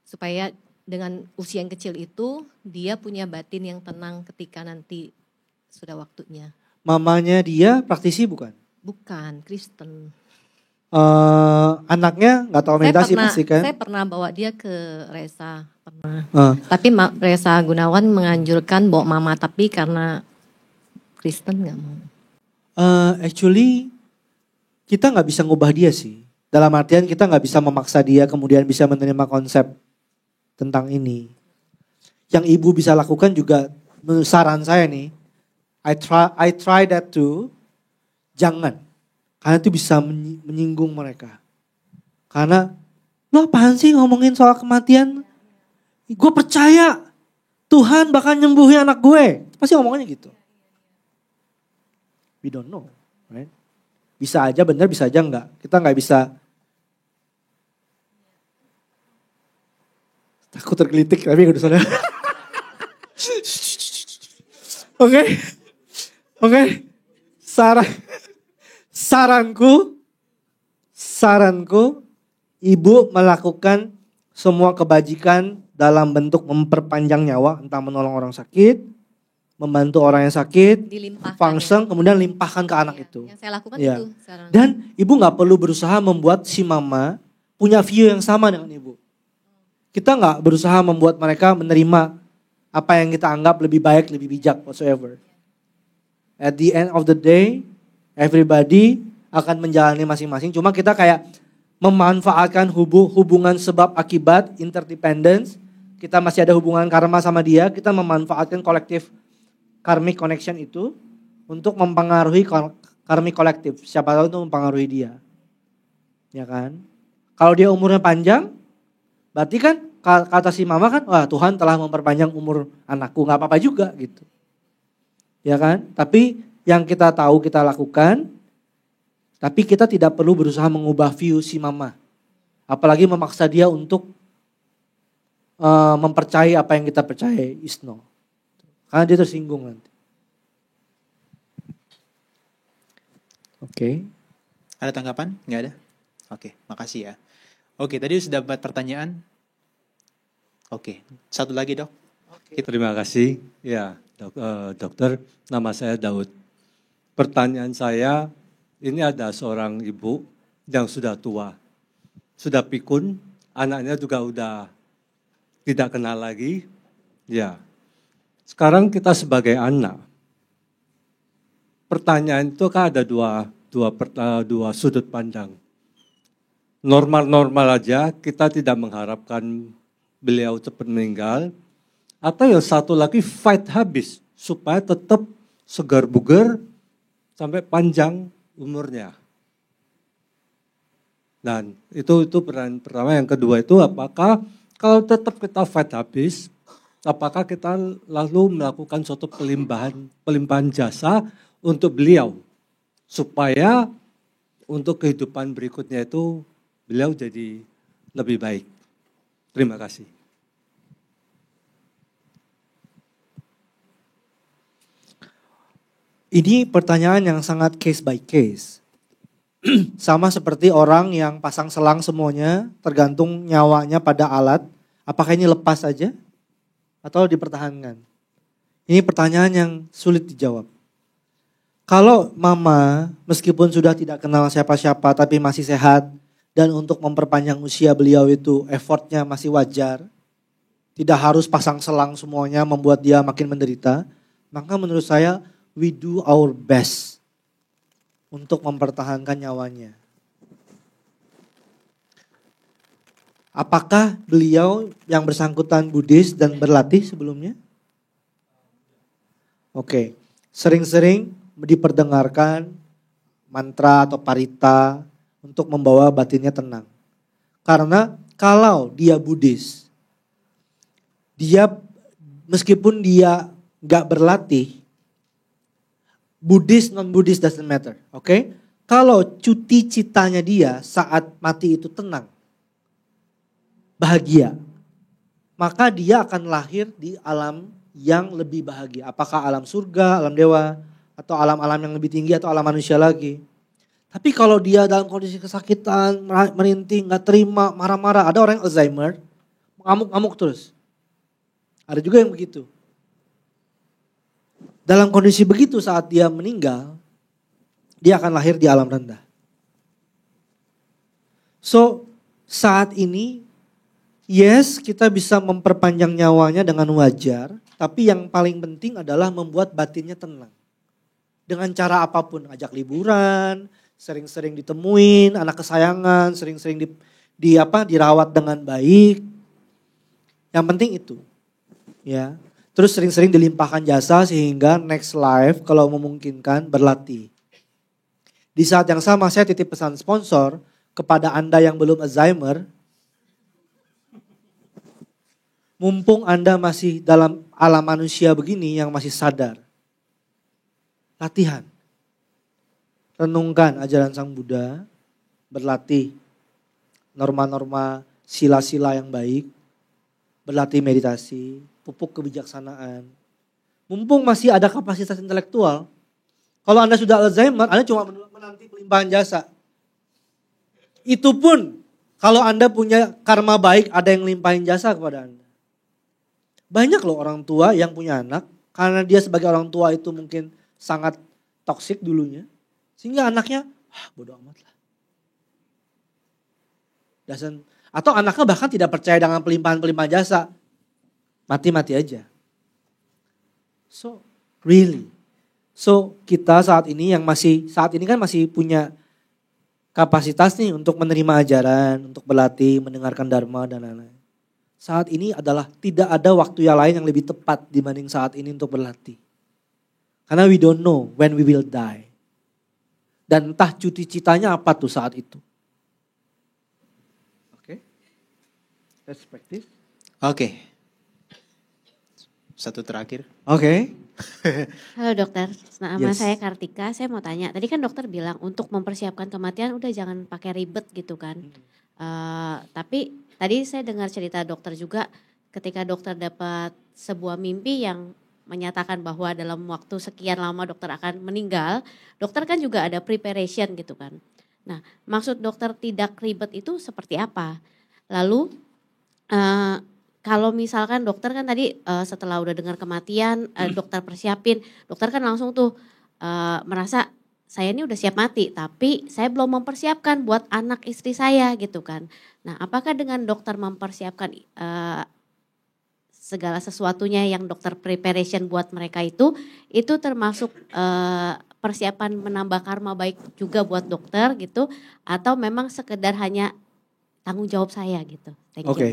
supaya dengan usia yang kecil itu dia punya batin yang tenang ketika nanti sudah waktunya. Mamanya dia praktisi bukan? Bukan Kristen. Anaknya nggak tahu meditasi pasti kan? Saya pernah bawa dia ke Resa, pernah. Eh, Tapi Resa Gunawan menganjurkan bawa mama, tapi karena Kristen nggak mau. Actually kita nggak bisa ngubah dia sih. Dalam artian kita nggak bisa memaksa dia kemudian bisa menerima konsep tentang ini. Yang ibu bisa lakukan juga, saran saya nih, I try that too. Jangan, karena itu bisa menyinggung mereka. Karena lo apaan sih ngomongin soal kematian? Gue percaya Tuhan bakal nyembuhin anak gue. Pasti ngomongnya gitu. We don't know, right? Bisa aja benar, bisa aja enggak. Kita nggak bisa. Aku tergelitik tapi udah salah. Oke. Saranku, ibu melakukan semua kebajikan dalam bentuk memperpanjang nyawa, entah menolong orang sakit, membantu orang yang sakit, Dilimpahkan. function, kemudian limpahkan ke anak Iya, itu. Yang saya lakukan Iya. itu sekarang. Dan ibu nggak perlu berusaha membuat si mama punya view yang sama dengan ibu. Kita nggak berusaha membuat mereka menerima apa yang kita anggap lebih baik, lebih bijak, whatsoever. At the end of the day, everybody akan menjalani masing-masing. Cuma kita kayak memanfaatkan hubungan sebab akibat, interdependence. Kita masih ada hubungan karma sama dia, kita memanfaatkan kolektif karmic connection itu untuk mempengaruhi karmic kolektif. Siapa tahu itu mempengaruhi dia. Ya kan? Kalau dia umurnya panjang, berarti kan kata si mama kan, wah Tuhan telah memperpanjang umur anakku, gak apa-apa juga gitu. Ya kan? Tapi yang kita tahu kita lakukan, tapi kita tidak perlu berusaha mengubah view si mama. Apalagi memaksa dia untuk mempercayai apa yang kita percaya, isno. Karena dia tersinggung nanti. Oke. Ada tanggapan? Nggak ada? Oke, makasih ya. Oke, tadi sudah dapat pertanyaan. Oke, satu lagi dok. Terima kasih. Ya, dokter, nama saya Daud. Pertanyaan saya, ini ada seorang ibu yang sudah tua, sudah pikun, anaknya juga udah tidak kenal lagi. Ya, sekarang kita sebagai anak, pertanyaan itu kan ada dua sudut pandang. Normal-normal aja, kita tidak mengharapkan beliau cepat meninggal. Atau yang satu lagi fight habis supaya tetap segar bugar sampai panjang umurnya. Dan itu peran pertama. Yang kedua itu apakah kalau tetap kita fight habis, apakah kita lalu melakukan suatu pelimpahan jasa untuk beliau supaya untuk kehidupan berikutnya itu beliau jadi lebih baik. Terima kasih. Ini pertanyaan yang sangat case by case. Sama seperti orang yang pasang selang semuanya, tergantung nyawanya pada alat. Apakah ini lepas saja atau dipertahankan? Ini pertanyaan yang sulit dijawab. Kalau mama meskipun sudah tidak kenal siapa-siapa tapi masih sehat dan untuk memperpanjang usia beliau itu effortnya masih wajar, tidak harus pasang selang semuanya membuat dia makin menderita, maka menurut saya we do our best untuk mempertahankan nyawanya. Apakah beliau yang bersangkutan Buddhis dan berlatih sebelumnya? Oke, sering-sering diperdengarkan mantra atau parita untuk membawa batinnya tenang. Karena kalau dia Buddhis, dia meskipun dia gak berlatih, Buddhis, non-Buddhis doesn't matter, oke? Kalau cuti citanya dia saat mati itu tenang, bahagia, maka dia akan lahir di alam yang lebih bahagia. Apakah alam surga, alam dewa, atau alam-alam yang lebih tinggi, atau alam manusia lagi. Tapi kalau dia dalam kondisi kesakitan, merintih, gak terima, marah-marah. Ada orang yang Alzheimer, ngamuk-ngamuk terus. Ada juga yang begitu. Dalam kondisi begitu saat dia meninggal, dia akan lahir di alam rendah. So, saat ini, yes, kita bisa memperpanjang nyawanya dengan wajar, tapi yang paling penting adalah membuat batinnya tenang. Dengan cara apapun, ajak liburan, sering-sering ditemuin, anak kesayangan, sering-sering dirawat dengan baik. Yang penting itu. Ya. Terus sering-sering dilimpahkan jasa sehingga next life kalau memungkinkan berlatih. Di saat yang sama saya titip pesan sponsor kepada Anda yang belum Alzheimer. Mumpung Anda masih dalam alam manusia begini yang masih sadar. Latihan. Renungkan ajaran Sang Buddha. Berlatih norma-norma sila-sila yang baik. Berlatih meditasi. Pupuk kebijaksanaan. Mumpung masih ada kapasitas intelektual. Kalau Anda sudah Alzheimer, Anda cuma menanti pelimpahan jasa. Itu pun kalau Anda punya karma baik, ada yang limpahin jasa kepada Anda. Banyak loh orang tua yang punya anak, karena dia sebagai orang tua itu mungkin sangat toksik dulunya. Sehingga anaknya, bodo amat lah. Atau anaknya bahkan tidak percaya dengan pelimpahan-pelimpahan jasa. Mati-mati aja. So, really. So, kita saat ini kan masih punya kapasitas nih untuk menerima ajaran, untuk berlatih, mendengarkan dharma dan lain-lain. Saat ini adalah tidak ada waktu yang lain yang lebih tepat dibanding saat ini untuk berlatih. Karena we don't know when we will die. Dan entah cuti citanya apa tuh saat itu. Oke. Let's practice. Oke. Satu terakhir. Oke. Halo dokter, nama Yes. saya Kartika. Saya mau tanya, tadi kan dokter bilang untuk mempersiapkan kematian udah jangan pakai ribet gitu kan. Tapi tadi saya dengar cerita dokter juga ketika dokter dapat sebuah mimpi yang menyatakan bahwa dalam waktu sekian lama dokter akan meninggal, dokter kan juga ada preparation gitu kan. Nah, maksud dokter tidak ribet itu seperti apa? Lalu kalau misalkan dokter kan tadi setelah udah dengar kematian, dokter persiapin, dokter kan langsung tuh merasa saya ini udah siap mati, tapi saya belum mempersiapkan buat anak istri saya gitu kan. Nah, apakah dengan dokter mempersiapkan segala sesuatunya yang dokter preparation buat mereka itu termasuk persiapan menambah karma baik juga buat dokter gitu, atau memang sekedar hanya tanggung jawab saya gitu? Thank you. Oke.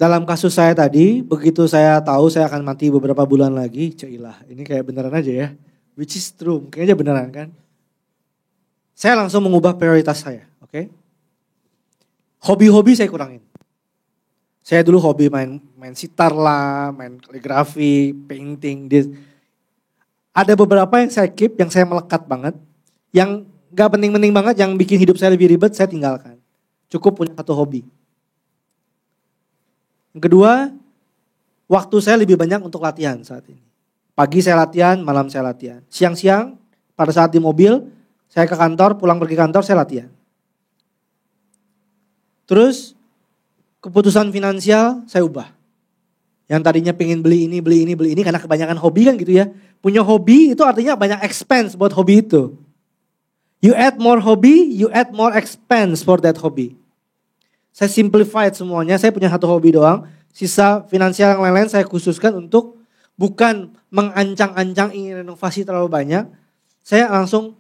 Dalam kasus saya tadi, begitu saya tahu saya akan mati beberapa bulan lagi, cailah, ini kayak beneran aja ya. Which is true, mungkin aja beneran kan. Saya langsung mengubah prioritas saya, oke. Hobi-hobi saya kurangin. Saya dulu hobi main sitar lah, main kaligrafi, painting. Ada beberapa yang saya keep, yang saya melekat banget. Yang gak penting-penting banget, yang bikin hidup saya lebih ribet, saya tinggalkan. Cukup punya satu hobi. Yang kedua, waktu saya lebih banyak untuk latihan saat ini. Pagi saya latihan, malam saya latihan. Siang-siang, pada saat di mobil, saya ke kantor, pulang pergi kantor, saya latihan. Terus, keputusan finansial saya ubah. Yang tadinya pengen beli ini, karena kebanyakan hobi kan gitu ya. Punya hobi itu artinya banyak expense buat hobi itu. You add more hobby, you add more expense for that hobby. Saya simplified semuanya, saya punya satu hobi doang. Sisa finansial yang lain-lain saya khususkan untuk bukan mengancang-ancang ingin renovasi terlalu banyak. Saya langsung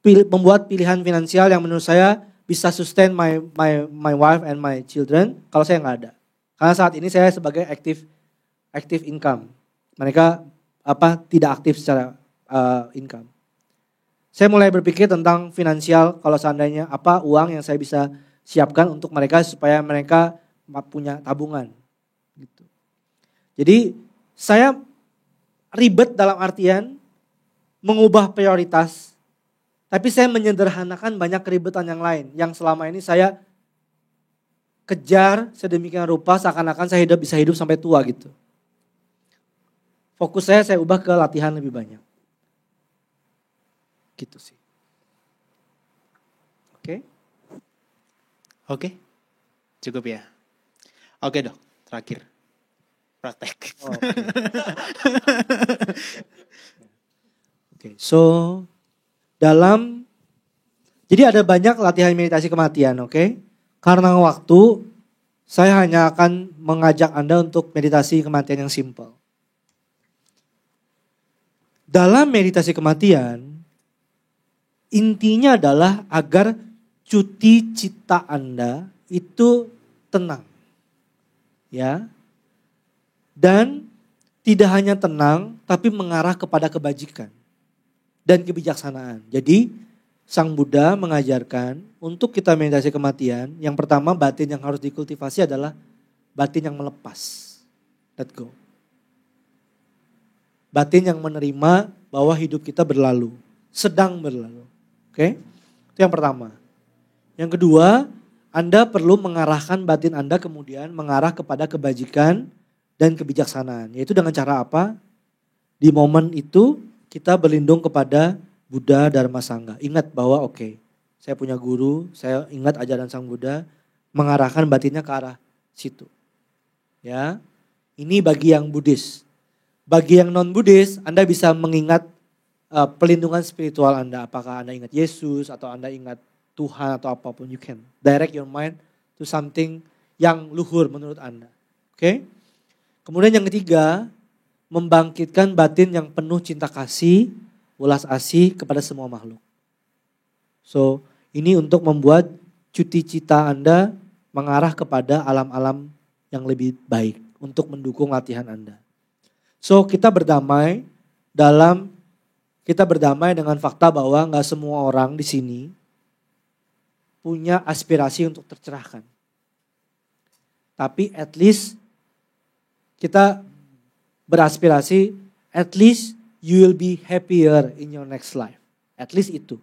membuat pilihan finansial yang menurut saya bisa sustain my wife and my children kalau saya nggak ada. Karena saat ini saya sebagai active income. Mereka tidak aktif secara income. Saya mulai berpikir tentang finansial, kalau seandainya apa uang yang saya bisa siapkan untuk mereka supaya mereka punya tabungan. Gitu. Jadi saya ribet dalam artian mengubah prioritas, tapi saya menyederhanakan banyak keribetan yang lain yang selama ini saya kejar sedemikian rupa seakan-akan saya bisa hidup sampai tua gitu. Fokus saya ubah ke latihan lebih banyak. Gitu sih. Oke? Oke, cukup ya. Oke dok, terakhir. Praktek. Oke, so jadi ada banyak latihan meditasi kematian, oke? Karena waktu, saya hanya akan mengajak Anda untuk meditasi kematian yang simple. Dalam meditasi kematian, intinya adalah agar cuti cita Anda itu tenang. Ya. Dan tidak hanya tenang, tapi mengarah kepada kebajikan dan kebijaksanaan. Jadi Sang Buddha mengajarkan untuk kita meditasi kematian, yang pertama batin yang harus dikultivasi adalah batin yang melepas. Let go. Batin yang menerima bahwa hidup kita berlalu, sedang berlalu. Oke? Itu yang pertama. Yang kedua, Anda perlu mengarahkan batin Anda kemudian mengarah kepada kebajikan dan kebijaksanaan. Yaitu dengan cara apa? Di momen itu kita berlindung kepada Buddha, Dharma, Sangha. Ingat bahwa saya punya guru, saya ingat ajaran Sang Buddha, mengarahkan batinnya ke arah situ. Ya, ini bagi yang Buddhis. Bagi yang non-Buddhis, Anda bisa mengingat pelindungan spiritual Anda. Apakah Anda ingat Yesus atau Anda ingat Tuhan atau apapun. You can direct your mind to something yang luhur menurut Anda. Oke? Kemudian yang ketiga, membangkitkan batin yang penuh cinta kasih, ulas asih kepada semua makhluk. So, ini untuk membuat cuti cita Anda mengarah kepada alam-alam yang lebih baik untuk mendukung latihan Anda. So, kita berdamai dengan fakta bahwa nggak semua orang di sini punya aspirasi untuk tercerahkan. Tapi at least kita beraspirasi, at least you will be happier in your next life. At least itu.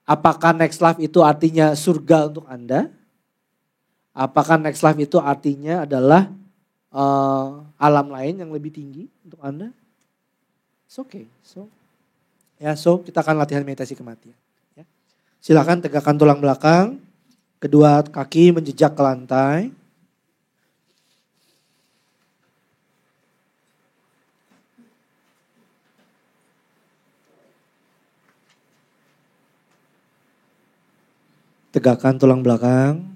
Apakah next life itu artinya surga untuk Anda? Apakah next life itu artinya adalah alam lain yang lebih tinggi untuk Anda? It's okay. So kita akan latihan meditasi kematian. Ya. Silakan tegakkan tulang belakang, kedua kaki menjejak ke lantai. Tegakkan tulang belakang.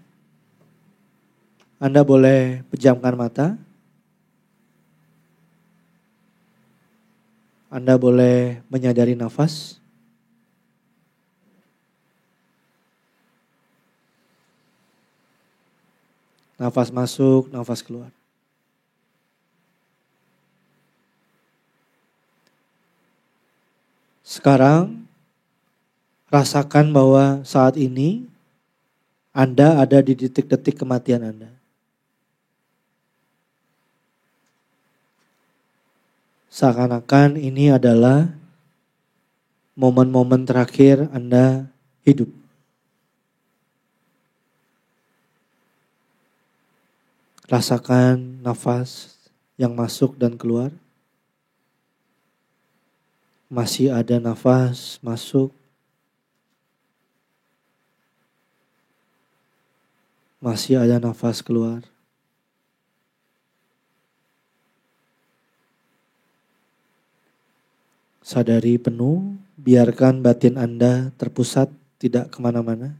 Anda boleh pejamkan mata. Anda boleh menyadari nafas. Nafas masuk, nafas keluar. Sekarang rasakan bahwa saat ini Anda ada di detik-detik kematian Anda. Seakan-akan ini adalah momen-momen terakhir Anda hidup. Rasakan nafas yang masuk dan keluar. Masih ada nafas masuk. Masih ada nafas keluar. Sadari penuh, biarkan batin Anda terpusat, tidak kemana-mana.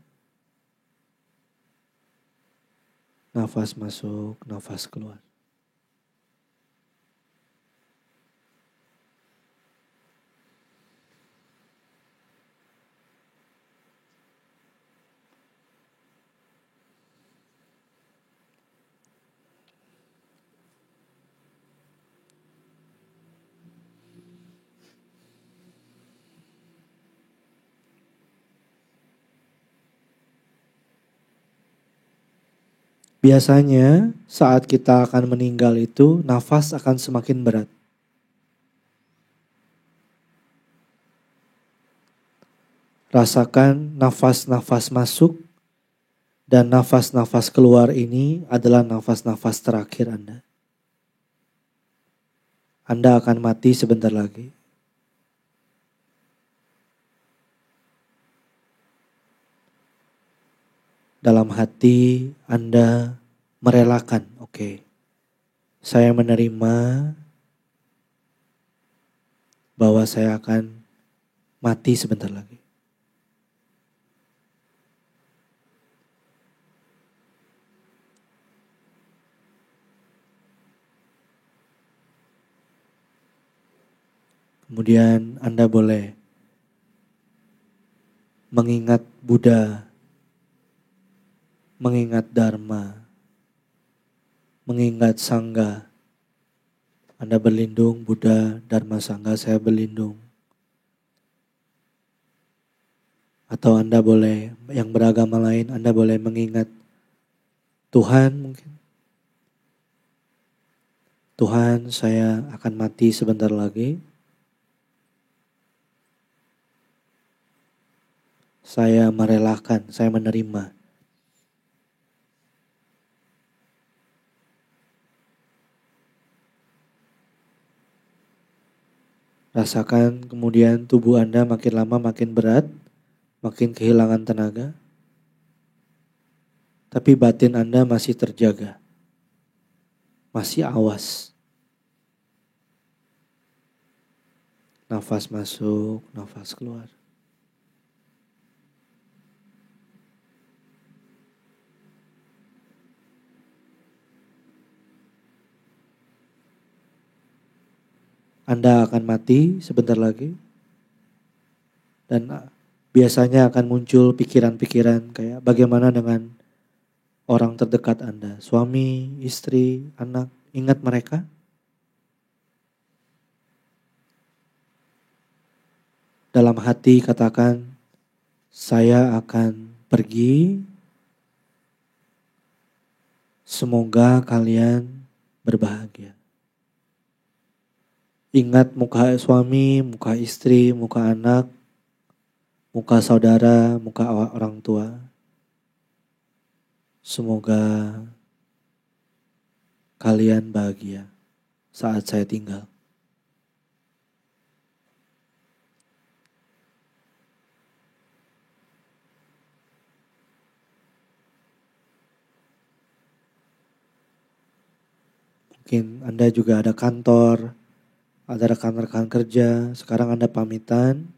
Nafas masuk, nafas keluar. Biasanya saat kita akan meninggal itu nafas akan semakin berat. Rasakan nafas-nafas masuk dan nafas-nafas keluar ini adalah nafas-nafas terakhir Anda. Anda akan mati sebentar lagi. Dalam hati Anda merelakan, oke, saya menerima bahwa saya akan mati sebentar lagi. Kemudian Anda boleh mengingat Buddha, mengingat Dharma, mengingat Sangha. Anda berlindung, Buddha, Dharma, Sangha, saya berlindung. Atau Anda boleh, yang beragama lain, Anda boleh mengingat Tuhan mungkin. Tuhan, saya akan mati sebentar lagi. Saya merelakan, saya menerima. Rasakan kemudian tubuh Anda makin lama makin berat, makin kehilangan tenaga. Tapi batin Anda masih terjaga, masih awas. Nafas masuk, nafas keluar. Anda akan mati sebentar lagi. Dan biasanya akan muncul pikiran-pikiran kayak bagaimana dengan orang terdekat Anda. Suami, istri, anak. Ingat mereka. Dalam hati katakan, saya akan pergi. Semoga kalian berbahagia. Ingat muka suami, muka istri, muka anak, muka saudara, muka orang tua. Semoga kalian bahagia saat saya tinggal. Mungkin Anda juga ada kantor, ada rekan-rekan kerja, sekarang Anda pamitan.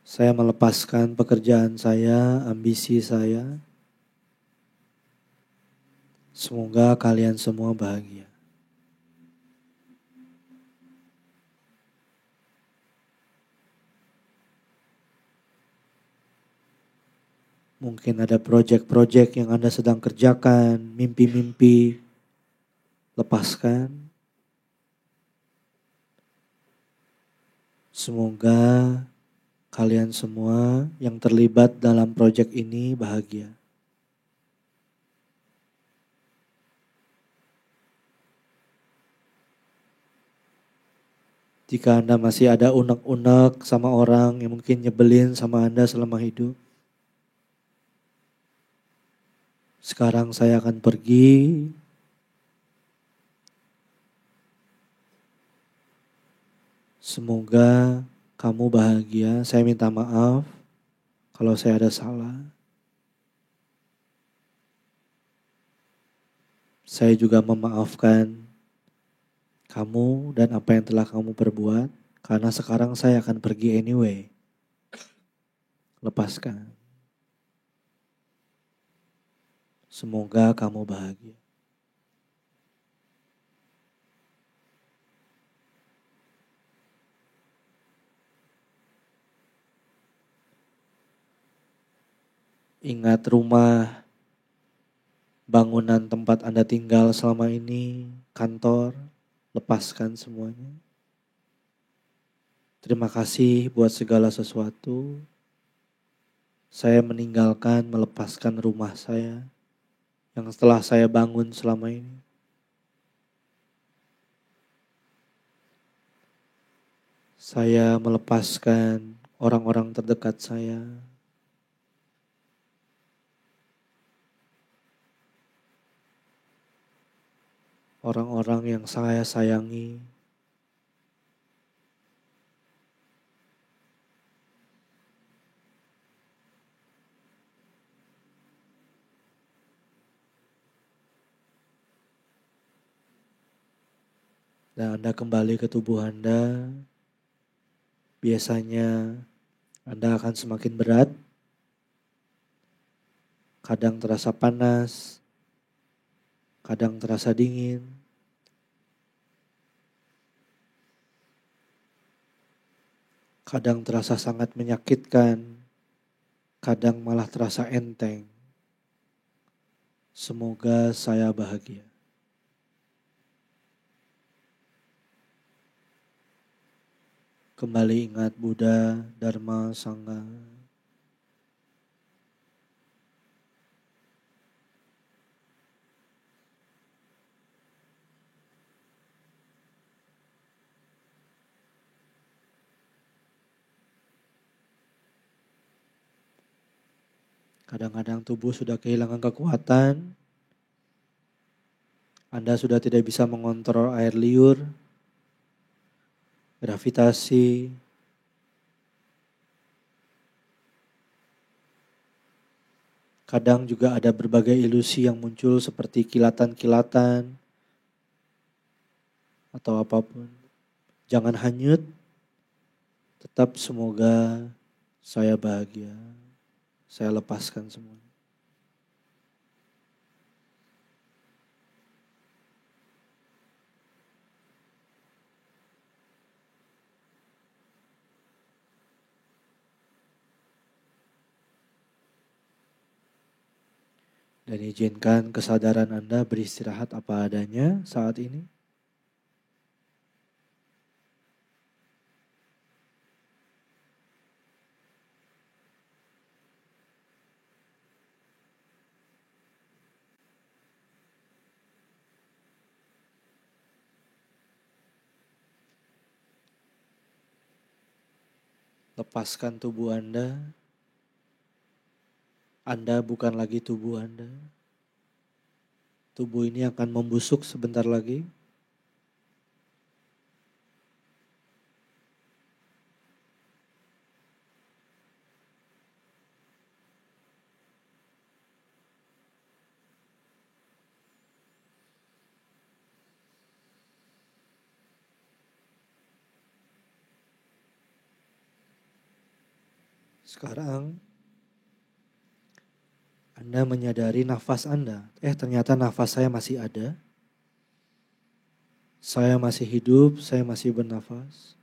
Saya melepaskan pekerjaan saya, ambisi saya. Semoga kalian semua bahagia. Mungkin ada proyek-proyek yang Anda sedang kerjakan, mimpi-mimpi, lepaskan. Semoga kalian semua yang terlibat dalam proyek ini bahagia. Jika Anda masih ada unek-unek sama orang yang mungkin nyebelin sama Anda selama hidup, sekarang saya akan pergi. Semoga kamu bahagia. Saya minta maaf kalau saya ada salah. Saya juga memaafkan kamu dan apa yang telah kamu perbuat. Karena sekarang saya akan pergi anyway. Lepaskan. Semoga kamu bahagia. Ingat rumah, bangunan tempat Anda tinggal selama ini, kantor, lepaskan semuanya. Terima kasih buat segala sesuatu. Saya meninggalkan, melepaskan rumah saya yang setelah saya bangun selama ini. Saya melepaskan orang-orang terdekat saya. Orang-orang yang saya sayangi. Dan Anda kembali ke tubuh Anda. Biasanya Anda akan semakin berat. Kadang terasa panas. Kadang terasa dingin. Kadang terasa sangat menyakitkan. Kadang malah terasa enteng. Semoga saya bahagia. Kembali ingat Buddha, Dharma, Sangha. Kadang-kadang tubuh sudah kehilangan kekuatan. Anda sudah tidak bisa mengontrol air liur, gravitasi, kadang juga ada berbagai ilusi yang muncul seperti kilatan-kilatan atau apapun. Jangan hanyut, tetap semoga saya bahagia, saya lepaskan semua. Dan izinkan kesadaran Anda beristirahat apa adanya saat ini. Lepaskan tubuh Anda. Anda bukan lagi tubuh Anda. Tubuh ini akan membusuk sebentar lagi. Sekarang Anda menyadari nafas Anda. Ternyata nafas saya masih ada. Saya masih hidup, saya masih bernafas.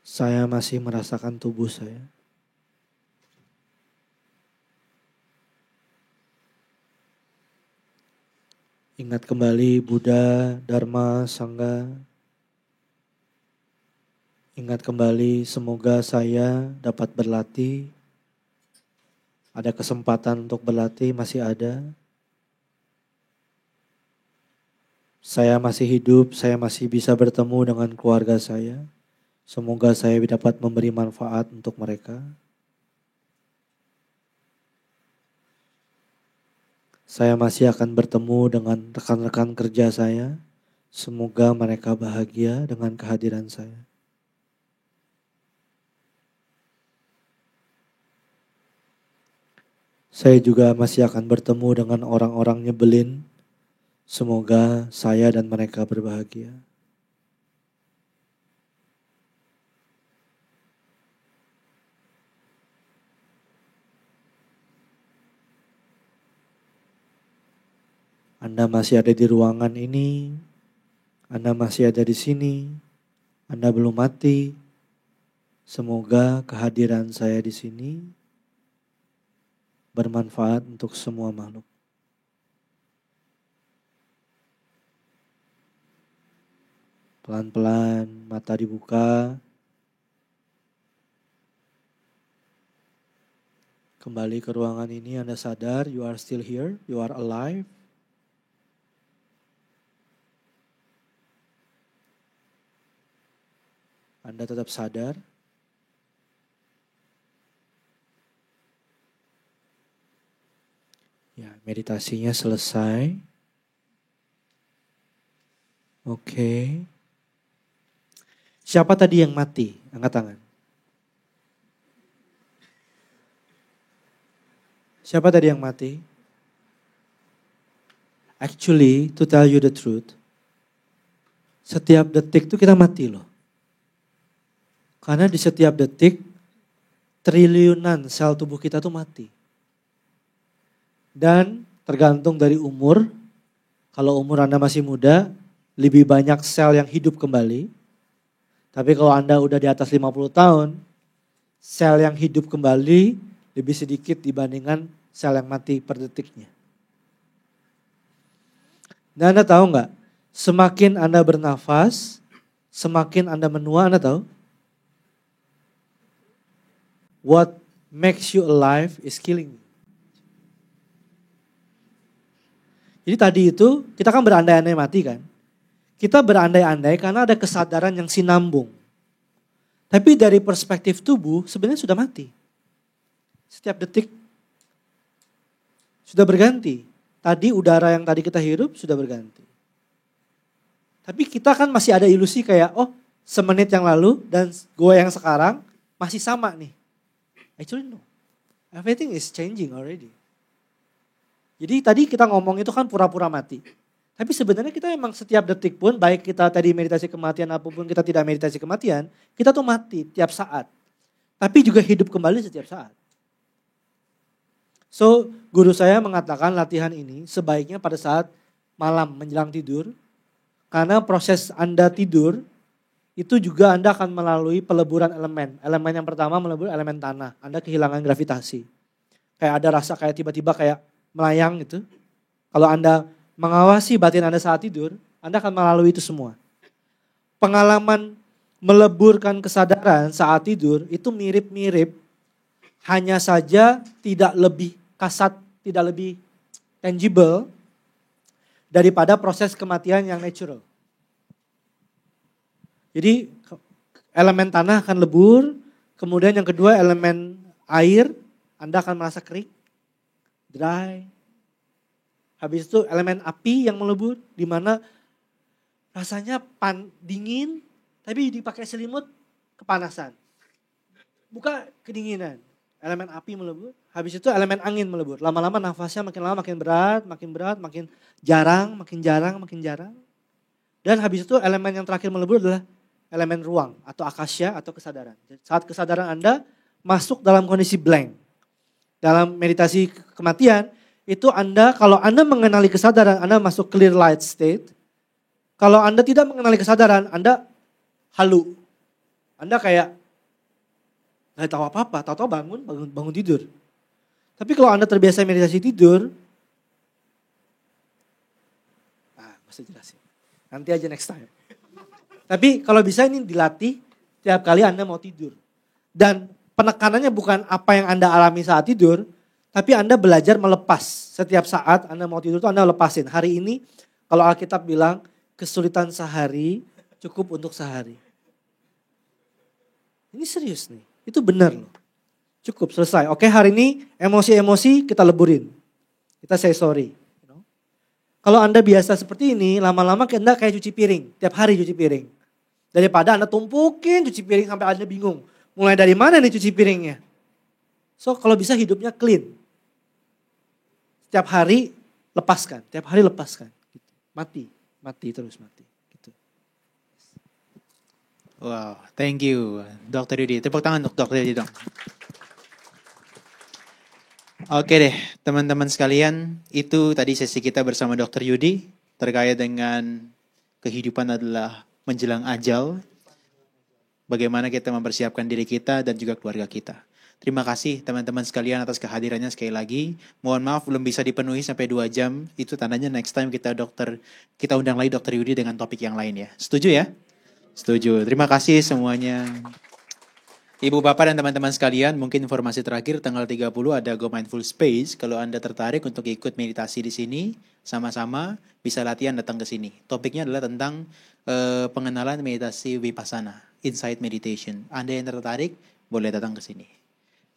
Saya masih merasakan tubuh saya. Ingat kembali Buddha, Dharma, Sangha. Ingat kembali semoga saya dapat berlatih. Ada kesempatan untuk berlatih, masih ada. Saya masih hidup, saya masih bisa bertemu dengan keluarga saya. Semoga saya dapat memberi manfaat untuk mereka. Saya masih akan bertemu dengan rekan-rekan kerja saya. Semoga mereka bahagia dengan kehadiran saya. Saya juga masih akan bertemu dengan orang-orang nyebelin. Semoga saya dan mereka berbahagia. Anda masih ada di ruangan ini. Anda masih ada di sini. Anda belum mati. Semoga kehadiran saya di sini bermanfaat untuk semua makhluk. Pelan-pelan mata dibuka. Kembali ke ruangan ini, Anda sadar you are still here, you are alive. Anda tetap sadar. Ya, meditasinya selesai. Oke. Siapa tadi yang mati? Angkat tangan. Siapa tadi yang mati? Actually, to tell you the truth, setiap detik itu kita mati loh. Karena di setiap detik, triliunan sel tubuh kita tuh mati. Dan tergantung dari umur, kalau umur Anda masih muda, lebih banyak sel yang hidup kembali. Tapi kalau Anda udah di atas 50 tahun, sel yang hidup kembali lebih sedikit dibandingkan sel yang mati per detiknya. Dan Anda tahu nggak, semakin Anda bernafas, semakin Anda menua, Anda tahu? What makes you alive is killing you. Jadi tadi itu kita kan berandai-andai mati kan. Kita berandai-andai karena ada kesadaran yang sinambung. Tapi dari perspektif tubuh sebenarnya sudah mati. Setiap detik sudah berganti. Tadi udara yang tadi kita hirup sudah berganti. Tapi kita kan masih ada ilusi kayak, oh semenit yang lalu dan gue yang sekarang masih sama nih. Actually no. Everything is changing already. Jadi tadi kita ngomong itu kan pura-pura mati. Tapi sebenarnya kita memang setiap detik pun, baik kita tadi meditasi kematian apapun kita tidak meditasi kematian, kita tuh mati tiap saat. Tapi juga hidup kembali setiap saat. So, guru saya mengatakan latihan ini sebaiknya pada saat malam menjelang tidur. Karena proses Anda tidur, itu juga Anda akan melalui peleburan elemen. Elemen yang pertama melebur elemen tanah. Anda kehilangan gravitasi. Kayak ada rasa kayak tiba-tiba kayak melayang gitu. Kalau Anda mengawasi batin Anda saat tidur, Anda akan melalui itu semua. Pengalaman meleburkan kesadaran saat tidur itu mirip-mirip, hanya saja tidak lebih kasat, tidak lebih tangible daripada proses kematian yang natural. Jadi elemen tanah akan lebur, kemudian yang kedua elemen air, Anda akan merasa kering, dry. Habis itu elemen api yang melebur, di mana rasanya dingin, tapi dipakai selimut kepanasan. Bukan kedinginan. Elemen api melebur, habis itu elemen angin melebur. Lama-lama nafasnya makin lama makin berat, makin jarang, makin jarang. Dan habis itu elemen yang terakhir melebur adalah elemen ruang atau akasya atau kesadaran. Saat kesadaran Anda masuk dalam kondisi blank. Dalam meditasi kematian, itu Anda, kalau Anda mengenali kesadaran, Anda masuk clear light state. Kalau Anda tidak mengenali kesadaran, Anda halu. Anda kayak nggak tahu apa-apa, tahu-tahu bangun tidur. Tapi kalau Anda terbiasa meditasi tidur, nggak usah jelasin. Nanti aja next time. Tapi kalau bisa ini dilatih tiap kali Anda mau tidur. Dan penekanannya bukan apa yang Anda alami saat tidur, tapi Anda belajar melepas. Setiap saat Anda mau tidur itu Anda lepasin. Hari ini kalau Alkitab bilang kesulitan sehari cukup untuk sehari. Ini serius nih. Itu benar loh. Cukup, selesai. Oke, hari ini emosi-emosi kita leburin. Kita say sorry. Kalau Anda biasa seperti ini, lama-lama Anda kayak cuci piring. Tiap hari cuci piring. Daripada Anda tumpukin cuci piring sampai Anda bingung. Mulai dari mana nih cuci piringnya? So kalau bisa hidupnya clean. Setiap hari lepaskan. Tiap hari lepaskan. Mati terus mati. Gitu. Wow, thank you Dr. Yudi. Tepuk tangan untuk Dr. Yudi dong. Oke deh teman-teman sekalian, itu tadi sesi kita bersama Dr. Yudi terkait dengan kehidupan adalah menjelang ajal. Bagaimana kita mempersiapkan diri kita dan juga keluarga kita. Terima kasih teman-teman sekalian atas kehadirannya sekali lagi. Mohon maaf belum bisa dipenuhi sampai 2 jam. Itu tandanya next time kita undang lagi Dr. Yudi dengan topik yang lain ya. Setuju ya? Setuju. Terima kasih semuanya. Ibu Bapak dan teman-teman sekalian, mungkin informasi terakhir tanggal 30 ada Go Mindful Space. Kalau Anda tertarik untuk ikut meditasi di sini, sama-sama bisa latihan datang ke sini. Topiknya adalah tentang pengenalan meditasi Vipassana, Insight Meditation. Anda yang tertarik boleh datang ke sini.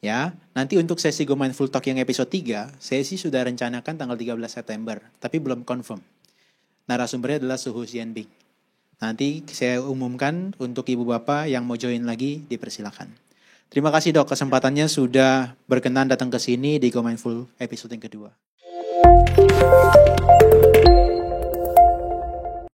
Ya, nanti untuk sesi Go Mindful Talk yang episode 3, saya sih sudah rencanakan tanggal 13 September, tapi belum confirm. Narasumbernya adalah Suhu Xianbing. Nanti saya umumkan untuk ibu bapak yang mau join lagi, dipersilakan. Terima kasih dok, kesempatannya sudah berkenan datang ke sini di Go Mindful episode yang kedua.